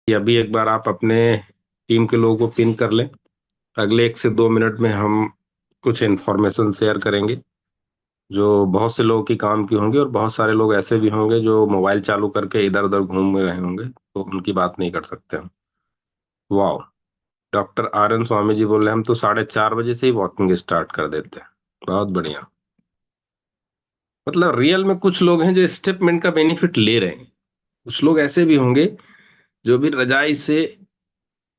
कि अभी एक बार आप अपने टीम के लोगों को पिन कर लें। अगले 1 से 2 मिनट में हम कुछ इन्फॉर्मेशन शेयर करेंगे जो बहुत से लोगों की काम की होंगी, और बहुत सारे लोग ऐसे भी होंगे जो मोबाइल चालू करके इधर उधर घूम रहे होंगे, तो उनकी बात नहीं कर सकते हम। वाह। Doctor R N Swami ji बोल रहे हैं हम तो 4:30 बजे से ही वॉकिंग स्टार्ट कर देते हैं। बहुत बढ़िया। मतलब रियल में कुछ लोग हैं जो स्टेपमेंट का बेनिफिट ले रहे हैं। कुछ लोग ऐसे भी होंगे जो भी रजाई से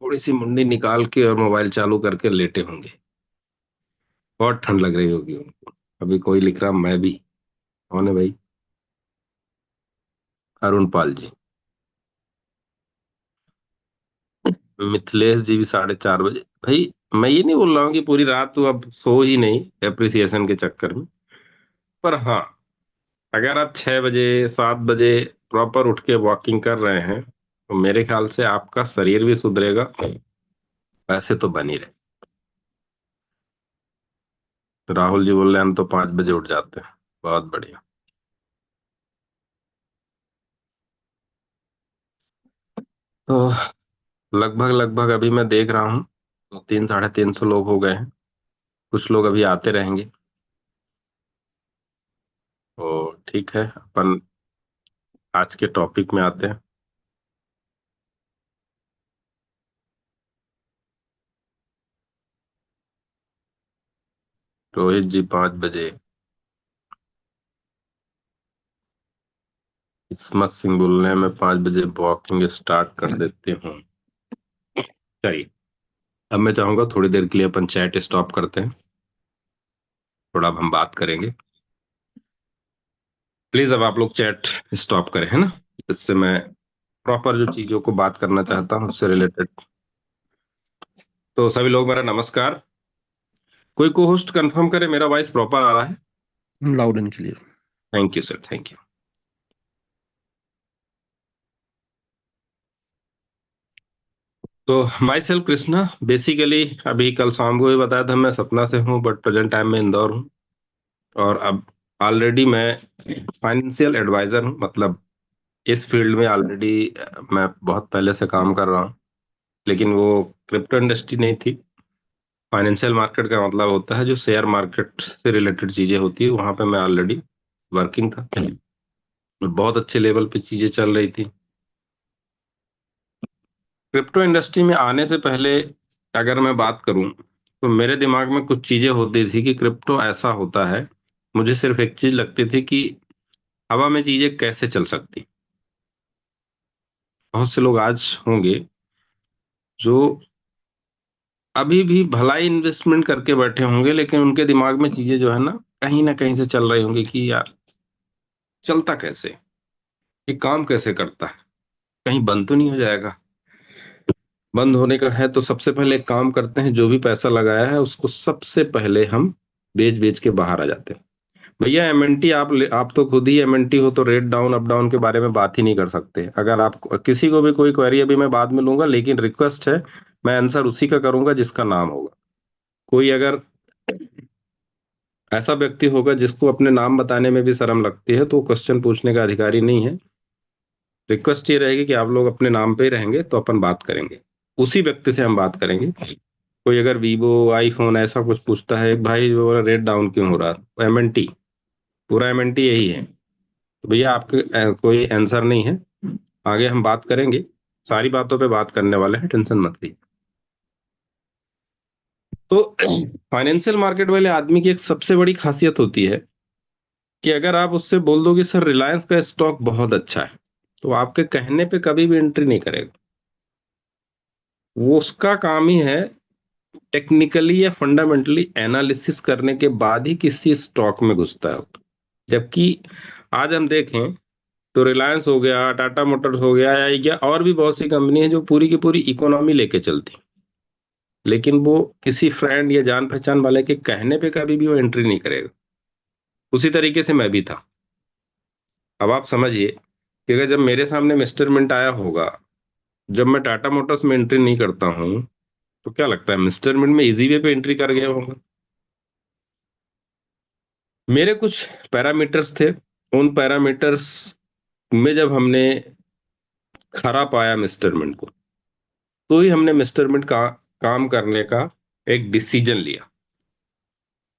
थोड़ी सी मुंडी निकाल के और मोबाइल चालू करके लेटे होंगे। बहुत ठंड लग रही होगी उनको। अभी कोई लिख रहा मैं भी। कौन है भाई? अरुण पाल जी। मिथिलेश जी भी 4:30 बजे। भाई मैं ये नहीं बोल रहा हूँ कि पूरी रात तो अब सो ही नहीं एप्रिसिएशन के चक्कर में। पर हाँ, अगर आप 6 बजे 7 बजे प्रॉपर उठ के वॉकिंग कर रहे हैं तो मेरे ख्याल से आपका शरीर भी सुधरेगा। वैसे तो बन ही रहे। तो राहुल जी बोल रहे हैं हम तो 5 बजे उठ जाते हैं। बहुत बढ़िया। तो लगभग लगभग अभी मैं देख रहा हूँ तो 300 साढ़े 300 लोग हो गए हैं। कुछ लोग अभी आते रहेंगे। तो ठीक है, अपन आज के टॉपिक में आते हैं। रोहित जी 5 बजे। किस्मत सिंह बोल रहे हैं मैं 5 बजे वॉकिंग स्टार्ट कर देती हूँ। चलिए, अब मैं चाहूंगा थोड़ी देर के लिए अपन चैट स्टॉप करते हैं। थोड़ा अब हम बात करेंगे। प्लीज अब आप लोग चैट स्टॉप करें, है ना? इससे मैं प्रॉपर जो चीजों को बात करना चाहता हूँ उससे रिलेटेड। तो सभी लोग मेरा नमस्कार। कोई को होस्ट कंफर्म करे मेरा वॉइस प्रॉपर आ रहा है? Loud and clear. Thank you sir, thank you. तो माई सेल्फ कृष्णा बेसिकली, अभी कल शाम को भी बताया था मैं सतना से हूँ, बट प्रेजेंट टाइम में इंदौर हूँ। और अब ऑलरेडी मैं फाइनेंशियल एडवाइजर हूँ। मतलब इस फील्ड में ऑलरेडी मैं बहुत पहले से काम कर रहा हूँ। लेकिन वो क्रिप्टो इंडस्ट्री नहीं थी। फाइनेंशियल मार्केट का मतलब होता है जो शेयर मार्केट से रिलेटेड चीजें होती है, वहां पे मैं ऑलरेडी वर्किंग था। और बहुत अच्छे लेवल पे चीजें चल रही थी। क्रिप्टो इंडस्ट्री में आने से पहले अगर मैं बात करूं तो मेरे दिमाग में कुछ चीजें होती थी कि क्रिप्टो ऐसा होता है। मुझे सिर्फ एक चीज लगती थी कि हवा में चीजें कैसे चल सकती। बहुत से लोग आज होंगे जो अभी भी भलाई इन्वेस्टमेंट करके बैठे होंगे, लेकिन उनके दिमाग में चीजें जो है ना कहीं से चल रही होंगी कि यार चलता कैसे, ये काम कैसे करता है, कहीं बंद तो नहीं हो जाएगा। बंद होने का है तो सबसे पहले एक काम करते हैं, जो भी पैसा लगाया है उसको सबसे पहले हम बेच बेच के बाहर आ जाते हैं। भैया एमएनटी आप तो खुद ही एमएनटी हो, तो रेट डाउन अप डाउन के बारे में बात ही नहीं कर सकते। अगर आप किसी को भी कोई क्वेरी, अभी मैं बाद में लूंगा, लेकिन रिक्वेस्ट है मैं आंसर उसी का करूंगा जिसका नाम होगा। कोई अगर ऐसा व्यक्ति होगा जिसको अपने नाम बताने में भी शर्म लगती है, तो वो क्वेश्चन पूछने का अधिकारी नहीं है। रिक्वेस्ट ये रहेगी कि आप लोग अपने नाम पे ही रहेंगे तो अपन बात करेंगे, उसी व्यक्ति से हम बात करेंगे। कोई अगर वीवो आईफोन ऐसा कुछ पूछता है, एक भाई जो रेट डाउन क्यों हो रहा है, एमएनटी, पूरा एमएनटी यही है, तो भैया आपके कोई आंसर नहीं है। आगे हम बात करेंगे, सारी बातों पे बात करने वाले हैं, टेंशन मत लीजिए। तो फाइनेंशियल मार्केट वाले आदमी की एक सबसे बड़ी खासियत होती है कि अगर आप उससे बोल दो कि सर रिलायंस का स्टॉक बहुत अच्छा है, तो आपके कहने पे कभी भी एंट्री नहीं करेगा। वो उसका काम ही है टेक्निकली या फंडामेंटली एनालिसिस करने के बाद ही किसी स्टॉक में घुसता है। जबकि आज हम देखें तो रिलायंस हो गया, टाटा मोटर्स हो गया, या और भी बहुत सी कंपनी है जो पूरी की पूरी इकोनॉमी लेके चलती, लेकिन वो किसी फ्रेंड या जान पहचान वाले के कहने पे कभी भी वो एंट्री नहीं करेगा। उसी तरीके से मैं भी था। अब आप समझिए कि अगर जब मेरे सामने मिस्टर मिंट आया होगा, जब मैं टाटा मोटर्स में एंट्री नहीं करता हूं, तो क्या लगता है मिस्टर मिंट में इजी वे पे एंट्री कर गया होगा? मेरे कुछ पैरामीटर्स थे। उन पैरामीटर्स में जब हमने खरा पाया मिस्टर मिंट को, तो ही हमने मिस्टर मिंट का काम करने का एक डिसीजन लिया।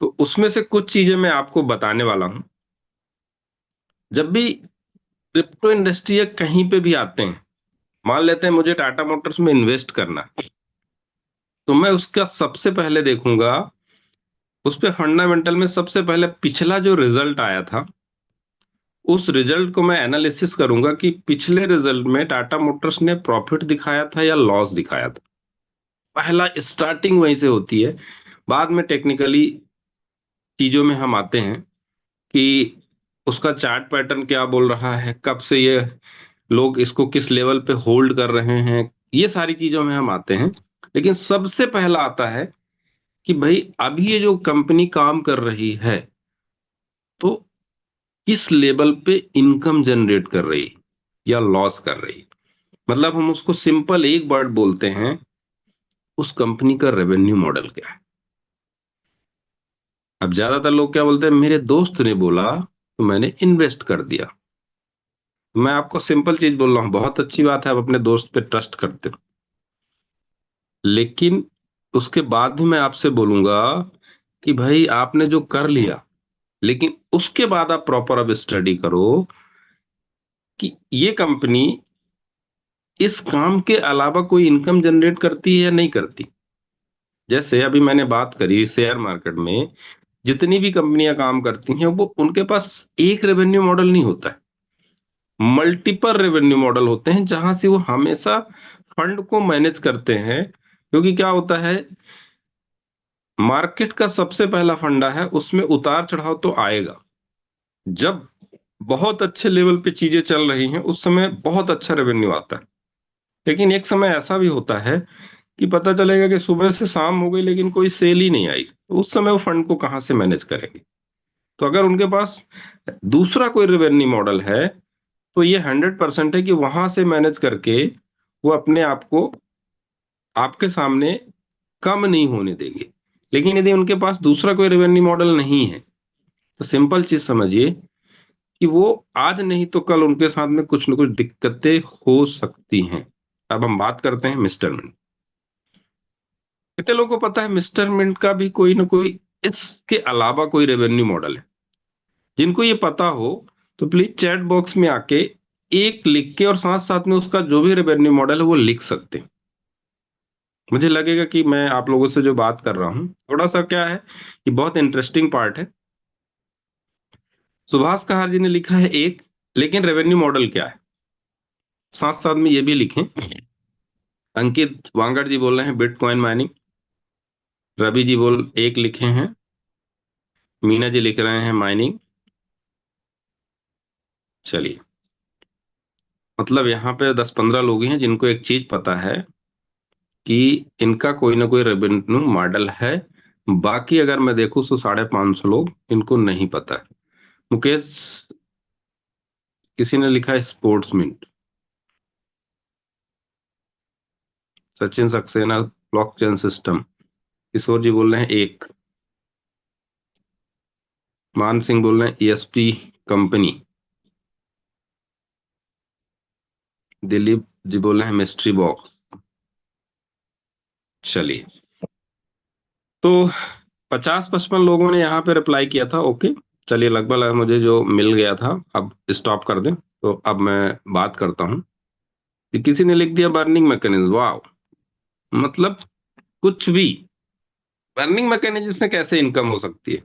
तो उसमें से कुछ चीजें मैं आपको बताने वाला हूं। जब भी क्रिप्टो इंडस्ट्री या कहीं पे भी आते हैं, मान लेते हैं मुझे टाटा मोटर्स में इन्वेस्ट करना है, तो मैं उसका सबसे पहले देखूंगा, उस पे फंडामेंटल में सबसे पहले पिछला जो रिजल्ट आया था, उस रिजल्ट को मैं एनालिसिस करूंगा कि पिछले रिजल्ट में टाटा मोटर्स ने प्रॉफिट दिखाया था या लॉस दिखाया था। पहला स्टार्टिंग वहीं से होती है। बाद में टेक्निकली चीजों में हम आते हैं कि उसका चार्ट पैटर्न क्या बोल रहा है, कब से ये लोग इसको किस लेवल पे होल्ड कर रहे हैं, ये सारी चीजों में हम आते हैं। लेकिन सबसे पहला आता है कि भाई अभी ये जो कंपनी काम कर रही है, तो किस लेवल पे इनकम जनरेट कर रही है या लॉस कर रही है। मतलब हम उसको सिंपल एक वर्ड बोलते हैं, उस कंपनी का रेवेन्यू मॉडल क्या है। अब ज्यादातर लोग क्या बोलते हैं, मेरे दोस्त ने बोला तो मैंने इन्वेस्ट कर दिया। मैं आपको सिंपल चीज बोल रहा हूँ, बहुत अच्छी बात है आप अपने दोस्त पे ट्रस्ट करते हो, लेकिन उसके बाद भी मैं आपसे बोलूंगा कि भाई आपने जो कर लिया, लेकिन उसके बाद आप प्रॉपर अब स्टडी करो कि ये कंपनी इस काम के अलावा कोई इनकम जनरेट करती है या नहीं करती। जैसे अभी मैंने बात करी शेयर मार्केट में जितनी भी कंपनियां काम करती हैं, वो उनके पास एक रेवेन्यू मॉडल नहीं होता है, मल्टीपल रेवेन्यू मॉडल होते हैं, जहां से वो हमेशा फंड को मैनेज करते हैं। क्योंकि क्या होता है, मार्केट का सबसे पहला फंडा है, उसमें उतार चढ़ाव तो आएगा। जब बहुत अच्छे लेवल पे चीजें चल रही हैं, उस समय बहुत अच्छा रेवेन्यू आता है। लेकिन एक समय ऐसा भी होता है कि पता चलेगा कि सुबह से शाम हो गई लेकिन कोई सेल ही नहीं आई, तो उस समय वो फंड को कहां से मैनेज करेंगे। तो अगर उनके पास दूसरा कोई रेवेन्यू मॉडल है, तो ये 100% है कि वहां से मैनेज करके वो अपने आप को आपके सामने कम नहीं होने देंगे। लेकिन यदि उनके पास दूसरा कोई रेवेन्यू मॉडल नहीं है, तो सिंपल चीज समझिए कि वो आज नहीं तो कल उनके साथ में कुछ न कुछ दिक्कतें हो सकती हैं। अब हम बात करते हैं मिस्टर मिंट। कितने लोगों को पता है मिस्टर मिंट का भी कोई ना कोई इसके अलावा कोई रेवेन्यू मॉडल है? जिनको ये पता हो तो प्लीज चैट बॉक्स में आके एक लिख के और साथ साथ में उसका जो भी रेवेन्यू मॉडल है वो लिख सकते हैं। मुझे लगेगा कि मैं आप लोगों से जो बात कर रहा हूँ थोड़ा सा क्या है कि बहुत इंटरेस्टिंग पार्ट है। सुभाष कहार जी ने लिखा है एक, लेकिन रेवेन्यू मॉडल क्या है साथ साथ में ये भी लिखें। अंकित वांगड़ जी बोल रहे हैं बिटकॉइन माइनिंग। रवि जी बोल एक लिखे हैं। मीना जी लिख रहे हैं माइनिंग। चलिए, मतलब यहाँ पे 10-15 लोग हैं जिनको एक चीज पता है कि इनका कोई ना कोई रेवेन्यू मॉडल है। बाकी अगर मैं देखूं तो 550 लोग इनको नहीं पता है। मुकेश, किसी ने लिखा है sports mint. Sachin Saxena blockchain system. Kishore ji बोल रहे हैं एक। मान सिंह बोल रहे हैं ईएसपी कंपनी। दिलीप जी बोल रहे हैं मिस्ट्री बॉक्स। चलिए, तो 50-55 लोगों ने यहाँ पे रिप्लाई किया था। ओके, चलिए लगभग लगभग मुझे जो मिल गया था, अब स्टॉप कर दें। तो अब मैं बात करता हूँ कि किसी ने लिख दिया बर्निंग मैकेनिज्म। वाह, मतलब कुछ भी, बर्निंग मैकेनिज्म से कैसे इनकम हो सकती है।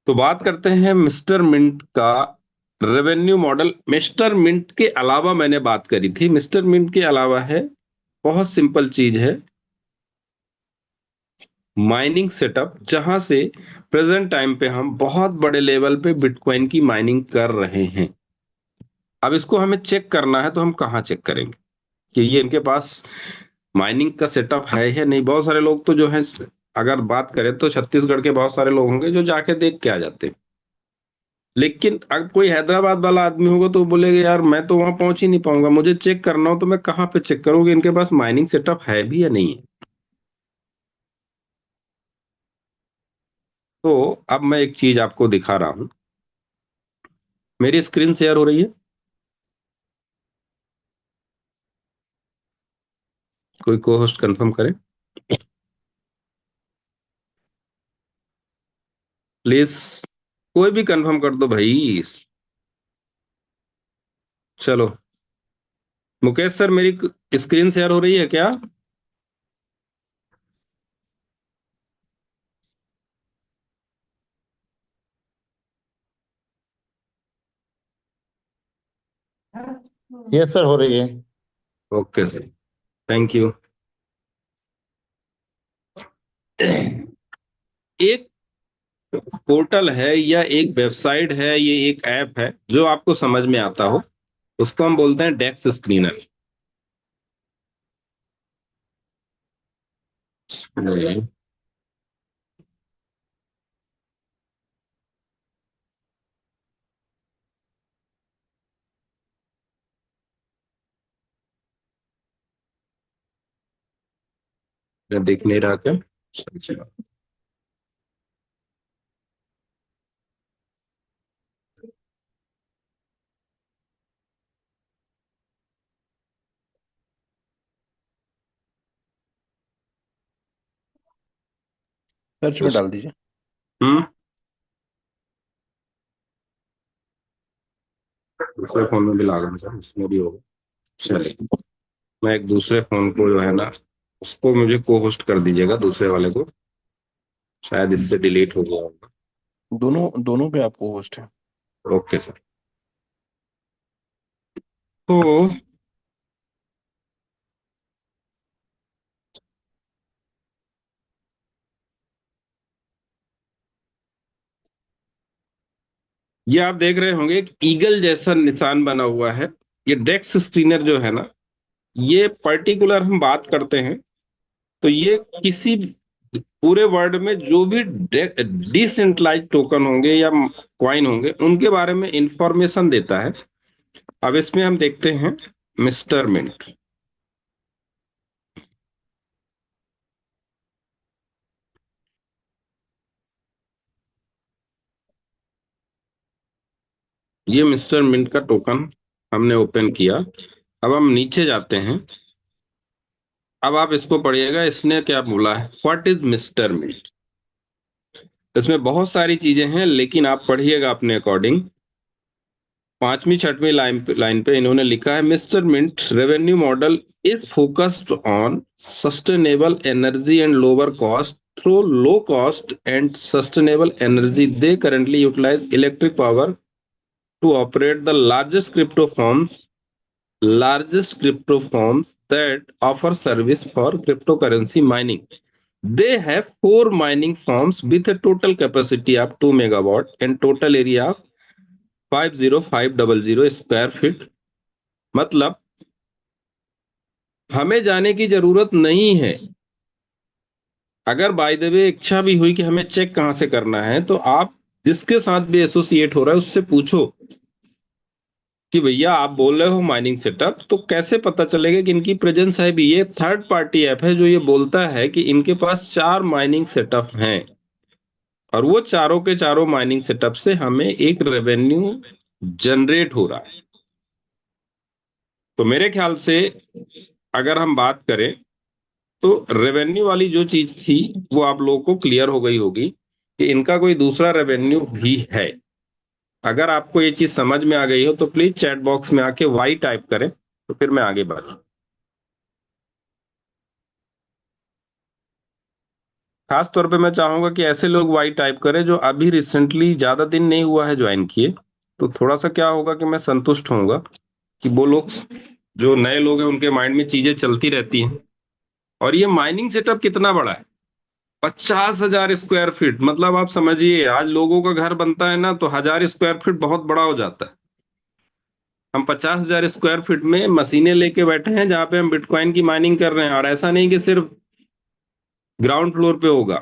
तो बात करते हैं मिस्टर मिंट का रेवेन्यू मॉडल। मिस्टर मिंट के अलावा मैंने बात करी थी, मिस्टर मिंट के अलावा है, बहुत सिंपल चीज है, माइनिंग सेटअप, जहां से प्रेजेंट टाइम पे हम बहुत बड़े लेवल पे बिटकॉइन की माइनिंग कर रहे हैं। अब इसको हमें चेक करना है, तो हम कहाँ चेक करेंगे कि ये इनके पास माइनिंग का सेटअप है या नहीं। बहुत सारे लोग तो जो है, अगर बात करें तो छत्तीसगढ़ के बहुत सारे लोग होंगे जो जाके देख के आ जाते हैं। लेकिन अगर कोई हैदराबाद वाला आदमी होगा तो वो बोलेगा यार मैं तो वहां पहुंच ही नहीं पाऊंगा, मुझे चेक करना हो तो मैं कहाँ पे चेक करूंगी इनके पास माइनिंग सेटअप है भी या नहीं है। तो अब मैं एक चीज आपको दिखा रहा हूं। मेरी स्क्रीन शेयर हो रही है? कोई को होस्ट कंफर्म करे प्लीज। कोई भी कंफर्म कर दो भाई। चलो, मुकेश सर मेरी स्क्रीन शेयर हो रही है क्या? यस सर, हो रही है। Okay sir, thank you. एक पोर्टल है या एक वेबसाइट है, ये एक ऐप है जो आपको समझ में आता हो, उसको हम बोलते हैं डेक्स स्क्रीनर। मैं देख नहीं रहा क्या? अच्छा। सर्च में डाल दीजिए। हम्म। दूसरे फोन में भी लागू है, उसमें भी होगा। चलिए, मैं एक दूसरे फोन को जो है ना, उसको मुझे को होस्ट कर दीजिएगा, दूसरे वाले को। शायद इससे डिलीट हो गया होगा। दोनों दोनों पे आपको होस्ट है। Okay sir. तो ये आप देख रहे होंगे एक ईगल जैसा निशान बना हुआ है। ये डेक्स स्क्रीनर जो है ना, ये पर्टिकुलर हम बात करते हैं तो ये किसी पूरे वर्ल्ड में जो भी डिसेंट्रलाइज टोकन होंगे या क्वाइन होंगे उनके बारे में इंफॉर्मेशन देता है। अब इसमें हम देखते हैं मिस्टर मिंट। ये मिस्टर मिंट का टोकन हमने ओपन किया। अब हम नीचे जाते हैं। अब आप इसको पढ़िएगा, इसने क्या बोला है, व्हाट इज मिस्टर मिंट। इसमें बहुत सारी चीजें हैं लेकिन आप पढ़िएगा अपने अकॉर्डिंग। पांचवी छठवीं लाइन पे इन्होंने लिखा है, Mister Mint revenue model is focused on sustainable energy and lower cost through low cost and sustainable energy they currently utilise electric power to operate the largest crypto firms that offer service for cryptocurrency mining. They have four mining farms with a total capacity of 2 megawatt and total area of 50500 square feet. मतलब हमें जाने की जरूरत नहीं है। अगर by the way इच्छा भी हुई कि हमें चेक कहां से करना है, तो आप जिसके साथ भी एसोसिएट हो रहा है उससे पूछो कि भैया आप बोल रहे हो माइनिंग सेटअप, तो कैसे पता चलेगा कि इनकी प्रेजेंस है भी। ये थर्ड पार्टी ऐप है जो ये बोलता है कि इनके पास 4 माइनिंग सेटअप हैं और वो चारों के चारों माइनिंग सेटअप से हमें एक रेवेन्यू जनरेट हो रहा है। तो मेरे ख्याल से अगर हम बात करें तो रेवेन्यू वाली जो चीज थी वो आप लोगों को क्लियर हो गई होगी कि इनका कोई दूसरा रेवेन्यू भी है। अगर आपको ये चीज समझ में आ गई हो तो प्लीज चैट बॉक्स में आके वाई टाइप करें, तो फिर मैं आगे बढ़ूं। खास तौर पे मैं चाहूंगा कि ऐसे लोग वाई टाइप करें जो अभी रिसेंटली ज्यादा दिन नहीं हुआ है ज्वाइन किए। तो थोड़ा सा क्या होगा कि मैं संतुष्ट होऊंगा कि वो लोग, जो नए लोग हैं, उनके माइंड में चीजें चलती रहती हैं। और ये माइनिंग सेटअप कितना बड़ा है, 50,000 स्क्वायर फीट। मतलब आप समझिए, आज लोगों का घर बनता है ना तो 1,000 स्क्वायर फीट बहुत बड़ा हो जाता है। हम 50,000 स्क्वायर फीट में मशीनें लेके बैठे हैं जहां पे हम बिटकॉइन की माइनिंग कर रहे हैं। और ऐसा नहीं कि सिर्फ ग्राउंड फ्लोर पे होगा,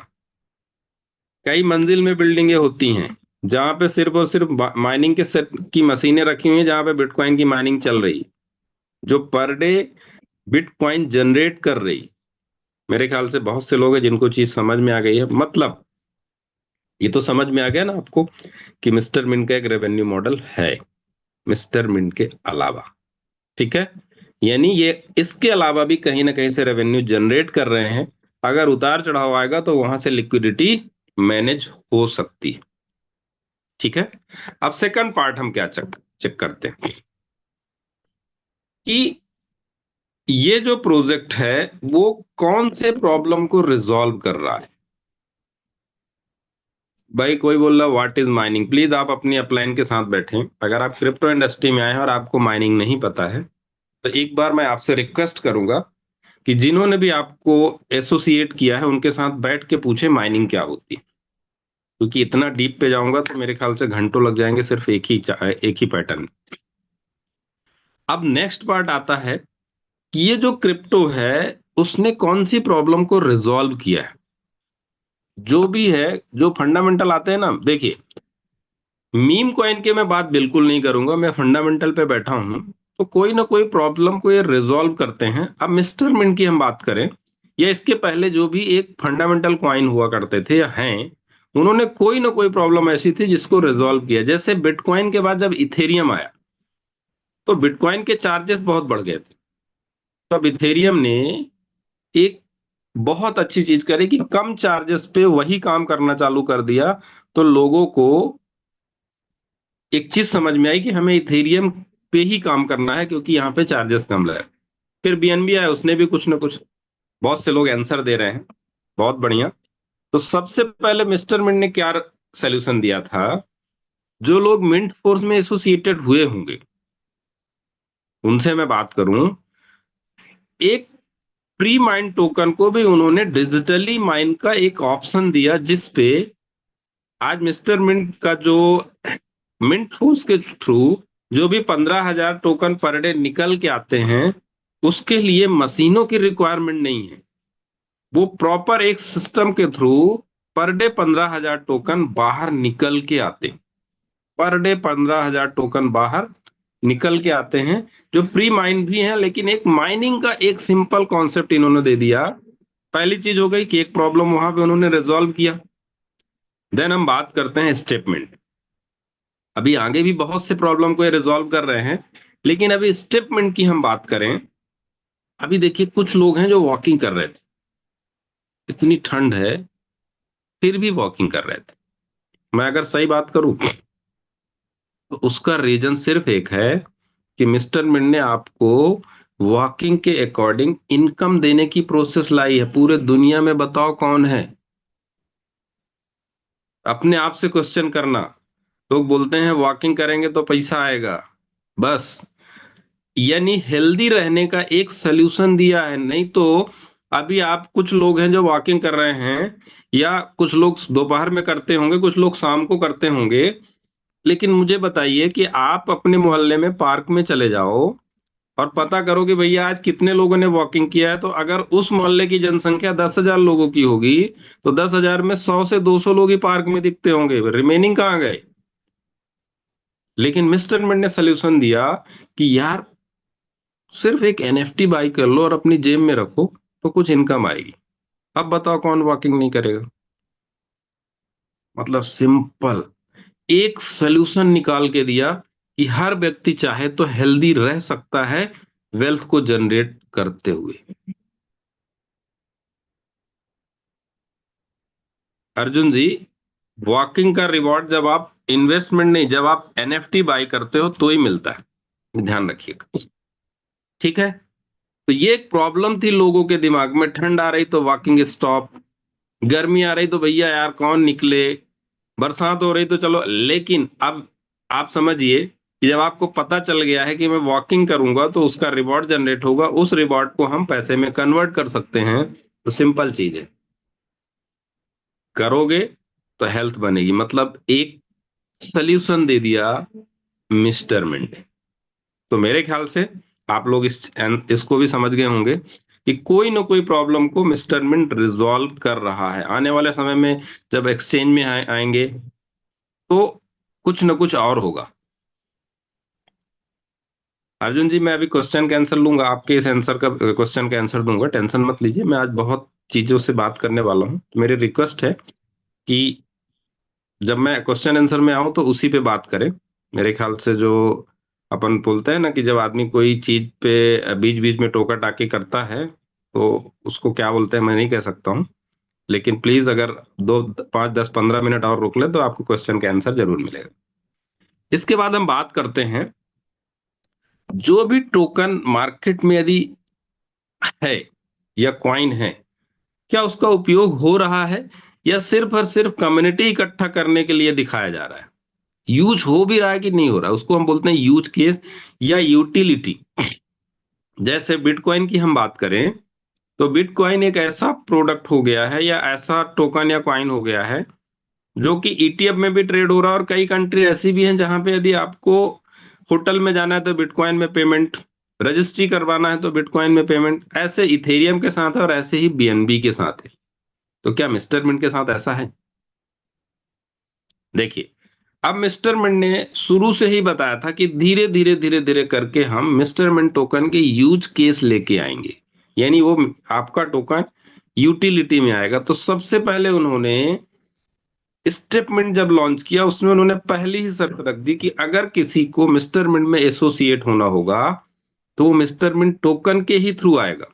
कई मंजिल में बिल्डिंगें होती हैं जहां पे सिर्फ और सिर्फ माइनिंग के सेट की मशीनें रखी हुई हैं, जहां पे बिटकॉइन की माइनिंग चल रही है, जो पर डे बिटकॉइन जनरेट कर रही। मेरे ख्याल से बहुत से लोग हैं जिनको चीज समझ में आ गई है। मतलब ये तो समझ में आ गया ना आपको कि मिस्टर मिंट का एक रेवेन्यू मॉडल है मिस्टर मिंट के अलावा। ठीक है। यानी ये इसके अलावा भी कहीं ना कहीं से रेवेन्यू जनरेट कर रहे हैं। अगर उतार चढ़ाव आएगा तो वहां से लिक्विडिटी मैनेज हो सकती है। ठीक है। अब सेकंड पार्ट हम क्या चेक चेक करते हैं कि ये जो प्रोजेक्ट है वो कौन से प्रॉब्लम को रिजॉल्व कर रहा है। भाई कोई बोल रहा व्हाट इज माइनिंग, प्लीज आप अपनी अपलाइन के साथ बैठें। अगर आप क्रिप्टो इंडस्ट्री में आए हैं और आपको माइनिंग नहीं पता है तो एक बार मैं आपसे रिक्वेस्ट करूंगा कि जिन्होंने भी आपको एसोसिएट किया है उनके साथ बैठ के पूछे माइनिंग क्या होती है, क्योंकि इतना डीप पे जाऊंगा तो मेरे ख्याल से घंटों लग जाएंगे सिर्फ एक ही पैटर्न। अब नेक्स्ट पार्ट आता है कि ये जो क्रिप्टो है उसने कौन सी प्रॉब्लम को रिजॉल्व किया है। जो भी है, जो फंडामेंटल आते हैं ना, देखिए मीम कॉइन के मैं बात बिल्कुल नहीं करूंगा, मैं फंडामेंटल पे बैठा हूं। तो कोई ना कोई प्रॉब्लम को ये रिजॉल्व करते हैं। अब मिस्टर मिंट की हम बात करें या इसके पहले जो भी एक फंडामेंटल कॉइन हुआ करते थे या हैं, उन्होंने कोई ना कोई प्रॉब्लम ऐसी थी जिसको रिजॉल्व किया। जैसे बिटकॉइन के बाद जब इथेरियम आया तो बिटकॉइन के चार्जेस बहुत बढ़ गए थे। तब इथेरियम ने एक बहुत अच्छी चीज करी कि कम चार्जेस पे वही काम करना चालू कर दिया। तो लोगों को एक चीज समझ में आई कि हमें इथेरियम पे ही काम करना है क्योंकि यहाँ पे चार्जेस कम लगे। फिर बीएनबी आया, उसने भी कुछ ना कुछ, बहुत से लोग आंसर दे रहे हैं, बहुत बढ़िया। तो सबसे पहले मिस्टर मिंट ने क्या सोल्यूशन दिया था, जो लोग मिंट फोर्स में एसोसिएटेड हुए होंगे उनसे मैं बात करूं, एक प्री माइन टोकन को भी उन्होंने डिजिटली माइन का एक ऑप्शन दिया, जिसपे आज मिस्टर मिंट का जो मिंट फोर्स के थ्रू जो भी 15,000 टोकन पर डे निकल के आते हैं उसके लिए मशीनों की रिक्वायरमेंट नहीं है। वो प्रॉपर एक सिस्टम के थ्रू पर डे 15,000 टोकन बाहर निकल के आते हैं। पर डे 15,000 टोकन बाहर निकल के आते हैं, जो प्री माइन भी हैं, लेकिन एक माइनिंग का एक सिंपल कॉन्सेप्ट इन्होंने दे दिया। पहली चीज हो गई कि एक प्रॉब्लम वहां पे उन्होंने रिजॉल्व किया। देन हम बात करते हैं स्टेटमेंट। अभी आगे भी बहुत से प्रॉब्लम को ये रिजॉल्व कर रहे हैं, लेकिन अभी स्टेटमेंट की हम बात करें। अभी देखिए कुछ लोग हैं जो वॉकिंग कर रहे थे, इतनी ठंड है फिर भी वॉकिंग कर रहे थे। मैं अगर सही बात करूं तो उसका रीजन सिर्फ एक है कि मिस्टर मिंट ने आपको वॉकिंग के अकॉर्डिंग इनकम देने की प्रोसेस लाई है। पूरे दुनिया में बताओ कौन है? अपने आप से क्वेश्चन करना। लोग बोलते हैं वॉकिंग करेंगे तो पैसा आएगा, बस। यानी हेल्दी रहने का एक सल्यूशन दिया है। नहीं तो अभी आप कुछ लोग हैं जो वॉकिंग कर रहे हैं, या कुछ लोग दोपहर में करते होंगे, कुछ लोग शाम को करते होंगे। लेकिन मुझे बताइए कि आप अपने मोहल्ले में पार्क में चले जाओ और पता करो कि भैया आज कितने लोगों ने वॉकिंग किया है। तो अगर उस मोहल्ले की जनसंख्या 10,000 लोगों की होगी तो 10,000 में 100 से 200 लोग ही पार्क में दिखते होंगे, रिमेनिंग कहाँ गए? लेकिन मिस्टर मिंट ने सोल्यूशन दिया कि यार सिर्फ एक एनएफटी बाई कर लो और अपनी जेब में रखो तो कुछ इनकम आएगी। अब बताओ कौन वॉकिंग नहीं करेगा? मतलब सिंपल एक सोल्यूशन निकाल के दिया कि हर व्यक्ति चाहे तो हेल्दी रह सकता है वेल्थ को जनरेट करते हुए। अर्जुन जी, वॉकिंग का रिवॉर्ड जब आप इन्वेस्टमेंट नहीं, जब आप एनएफटी बाई करते हो तो ही मिलता है, ध्यान रखिएगा। ठीक है। तो ये एक प्रॉब्लम थी लोगों के दिमाग में, ठंड आ रही तो वॉकिंग स्टॉप, गर्मी आ रही तो भैया यार कौन निकले, बरसात हो रही तो चलो। लेकिन अब आप समझिए कि जब आपको पता चल गया है कि मैं वॉकिंग करूंगा तो उसका रिवॉर्ड जनरेट होगा, उस रिवॉर्ड को हम पैसे में कन्वर्ट कर सकते हैं। तो सिंपल चीज है, करोगे तो हेल्थ बनेगी। मतलब एक सल्यूशन दे दिया मिस्टर मिंट। तो मेरे ख्याल से आप लोग इसको भी समझ गए होंगे कि कोई ना कोई प्रॉब्लम को मिस्टर मिंट रिजॉल्व कर रहा है। आने वाले समय में जब एक्सचेंज में आएंगे तो कुछ ना कुछ और होगा। अर्जुन जी, मैं अभी क्वेश्चन का आंसर लूंगा, आपके इस आंसर का क्वेश्चन का आंसर दूंगा, टेंशन मत लीजिए। मैं आज बहुत चीजों से बात करने वाला हूँ। मेरी रिक्वेस्ट है कि जब मैं क्वेश्चन आंसर में आऊं तो उसी पे बात करें। मेरे ख्याल से जो अपन बोलते हैं ना कि जब आदमी कोई चीज पे बीच बीच में टोका टाकी करता है तो उसको क्या बोलते हैं मैं नहीं कह सकता हूँ, लेकिन प्लीज अगर 2 5 10 15 मिनट और रुक ले तो आपको क्वेश्चन का आंसर जरूर मिलेगा। इसके बाद हम बात करते हैं, जो भी टोकन मार्केट में यदि है या क्वाइन है, क्या उसका उपयोग हो रहा है या सिर्फ और सिर्फ कम्युनिटी इकट्ठा करने के लिए दिखाया जा रहा है, यूज हो भी रहा है कि नहीं हो रहा है, उसको हम बोलते हैं यूज केस या यूटिलिटी। जैसे बिटकॉइन की हम बात करें तो बिटकॉइन एक ऐसा प्रोडक्ट हो गया है या ऐसा टोकन या कॉइन हो गया है जो कि ईटीएफ में भी ट्रेड हो रहा है, और कई कंट्री ऐसी भी हैं जहां पे यदि आपको होटल में जाना है तो बिटकॉइन में पेमेंट, रजिस्ट्री करवाना है तो बिटकॉइन में पेमेंट, ऐसे इथेरियम के साथ है और ऐसे ही बीएनबी के साथ है। तो क्या मिस्टर मिंट के साथ ऐसा है? देखिए, अब मिस्टर मिंट ने शुरू से ही बताया था कि धीरे धीरे धीरे धीरे करके हम मिस्टर मिंट टोकन के यूज केस लेके आएंगे, यानी वो आपका टोकन यूटिलिटी में आएगा। तो सबसे पहले उन्होंने स्टेटमेंट जब लॉन्च किया उसमें उन्होंने पहली ही शर्त रख दी कि अगर किसी को मिस्टर मिंट में एसोसिएट होना होगा तो वो मिस्टर मिंट टोकन के ही थ्रू आएगा।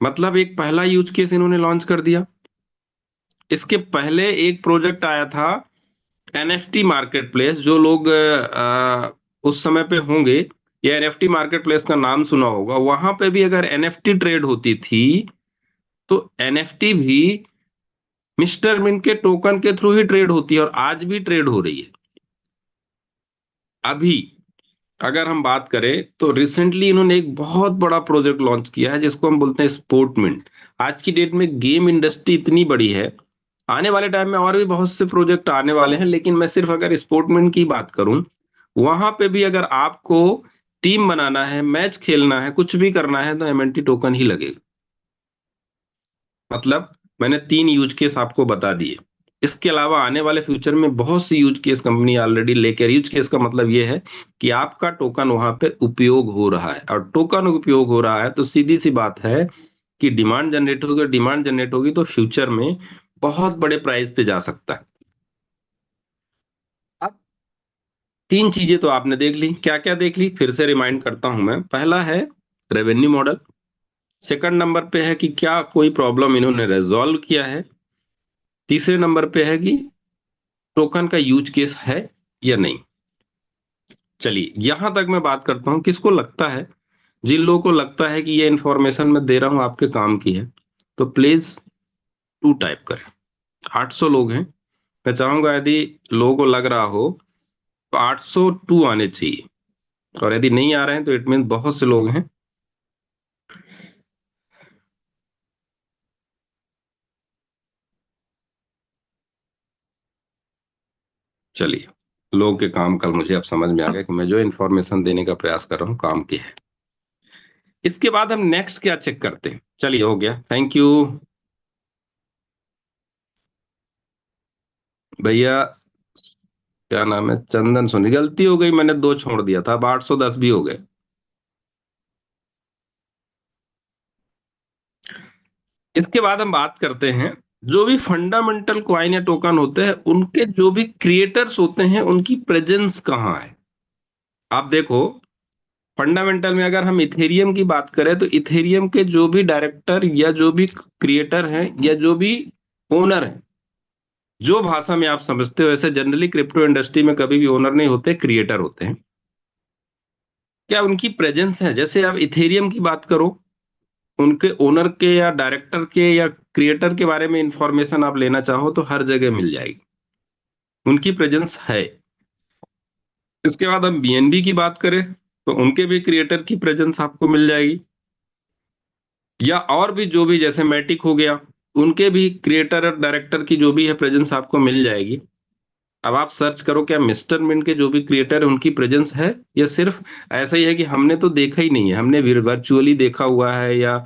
मतलब एक पहला यूज केस इन्होंने लॉन्च कर दिया। इसके पहले एक प्रोजेक्ट आया था एनएफटी मार्केट प्लेस, जो लोग उस समय पे होंगे या एनएफटी मार्केट प्लेस का नाम सुना होगा, वहां पे भी अगर एनएफटी ट्रेड होती थी तो एनएफटी भी मिस्टर मिंट के टोकन के थ्रू ही ट्रेड होती है और आज भी ट्रेड हो रही है। अभी अगर हम बात करें तो रिसेंटली इन्होंने एक बहुत बड़ा प्रोजेक्ट लॉन्च किया है जिसको हम बोलते हैं स्पोर्टमिंट। आज की डेट में गेम इंडस्ट्री इतनी बड़ी है, आने वाले टाइम में और भी बहुत से प्रोजेक्ट आने वाले हैं, लेकिन मैं सिर्फ अगर स्पोर्टमिंट की बात करूं, वहां पे भी अगर आपको टीम बनाना है, मैच खेलना है, कुछ भी करना है तो एमएनटी टोकन ही लगेगा। मतलब मैंने 3 यूज केस आपको बता दिए। इसके अलावा आने वाले फ्यूचर में बहुत सी यूज केस कंपनी ऑलरेडी लेकर, यूज केस का मतलब ये है कि आपका टोकन वहां पे उपयोग हो रहा है, और टोकन उपयोग हो रहा है तो सीधी सी बात है कि डिमांड जनरेट होगी, डिमांड जनरेट होगी तो फ्यूचर में बहुत बड़े प्राइस पे जा सकता है। अब 3 चीजें तो आपने देख ली, क्या क्या देख ली फिर से रिमाइंड करता हूं मैं। पहला है रेवेन्यू मॉडल, सेकंड नंबर पे है कि क्या कोई प्रॉब्लम इन्होंने रेजॉल्व किया है, तीसरे नंबर पे है कि टोकन का यूज केस है या नहीं। चलिए यहां तक मैं बात करता हूं, किसको लगता है, जिन लोगों को लगता है कि ये इंफॉर्मेशन मैं दे रहा हूं आपके काम की है, तो प्लीज 2 टाइप करें। 800 लोग हैं, मैं चाहूंगा यदि लोगों को लग रहा हो तो 802 आने चाहिए, और यदि नहीं आ रहे हैं तो इट मीन बहुत से लोग हैं। चलिए, लोगों के काम कल मुझे अब समझ में आ गया कि मैं जो इन्फॉर्मेशन देने का प्रयास कर रहा हूँ काम की है। इसके बाद हम नेक्स्ट क्या चेक करते हैं। चलिए हो गया, थैंक यू भैया। क्या नाम है, चंदन सोनी, गलती हो गई, मैंने 2 छोड़ दिया था, अब 810 भी हो गए। इसके बाद हम बात करते हैं, जो भी फंडामेंटल क्वाइन या टोकन होते हैं उनके जो भी क्रिएटर्स होते हैं उनकी प्रेजेंस कहाँ है। आप देखो, फंडामेंटल में अगर हम इथेरियम की बात करें तो इथेरियम के जो भी डायरेक्टर या जो भी क्रिएटर हैं या जो भी ओनर हैं, जो भाषा में आप समझते हो, ऐसे जनरली क्रिप्टो इंडस्ट्री में कभी भी ओनर नहीं होते, क्रिएटर होते हैं। क्या उनकी प्रेजेंस है? जैसे आप इथेरियम की बात करो, उनके ओनर के या डायरेक्टर के या क्रिएटर के बारे में इंफॉर्मेशन आप लेना चाहो तो हर जगह मिल जाएगी, उनकी प्रेजेंस है। इसके बाद हम बीएनबी की बात करें तो उनके भी क्रिएटर की प्रेजेंस आपको मिल जाएगी, या और भी जो भी जैसे मैटिक हो गया, उनके भी क्रिएटर और डायरेक्टर की जो भी है प्रेजेंस आपको मिल जाएगी। अब आप सर्च करो क्या मिस्टर मिंट के जो भी क्रिएटर है उनकी प्रेजेंस है, या सिर्फ ऐसा ही है कि हमने तो देखा ही नहीं है, हमने वर्चुअली देखा हुआ है, या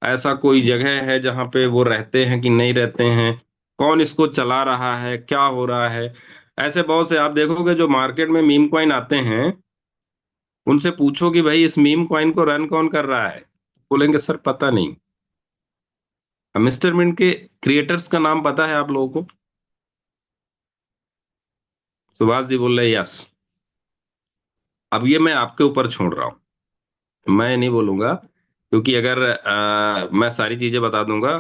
ऐसा कोई जगह है जहां पे वो रहते हैं कि नहीं रहते हैं, कौन इसको चला रहा है, क्या हो रहा है। ऐसे बहुत से आप देखोगे जो मार्केट में मीम कॉइन आते हैं, उनसे पूछो कि भाई इस मीम कॉइन को रन कौन कर रहा है, बोलेंगे सर पता नहीं। अब मिस्टर मिंट के क्रिएटर्स का नाम पता है आप लोगों को? सुभाष जी बोल रहे यस। अब ये मैं आपके ऊपर छोड़ रहा हूं, मैं नहीं बोलूंगा, क्योंकि अगर मैं सारी चीजें बता दूंगा।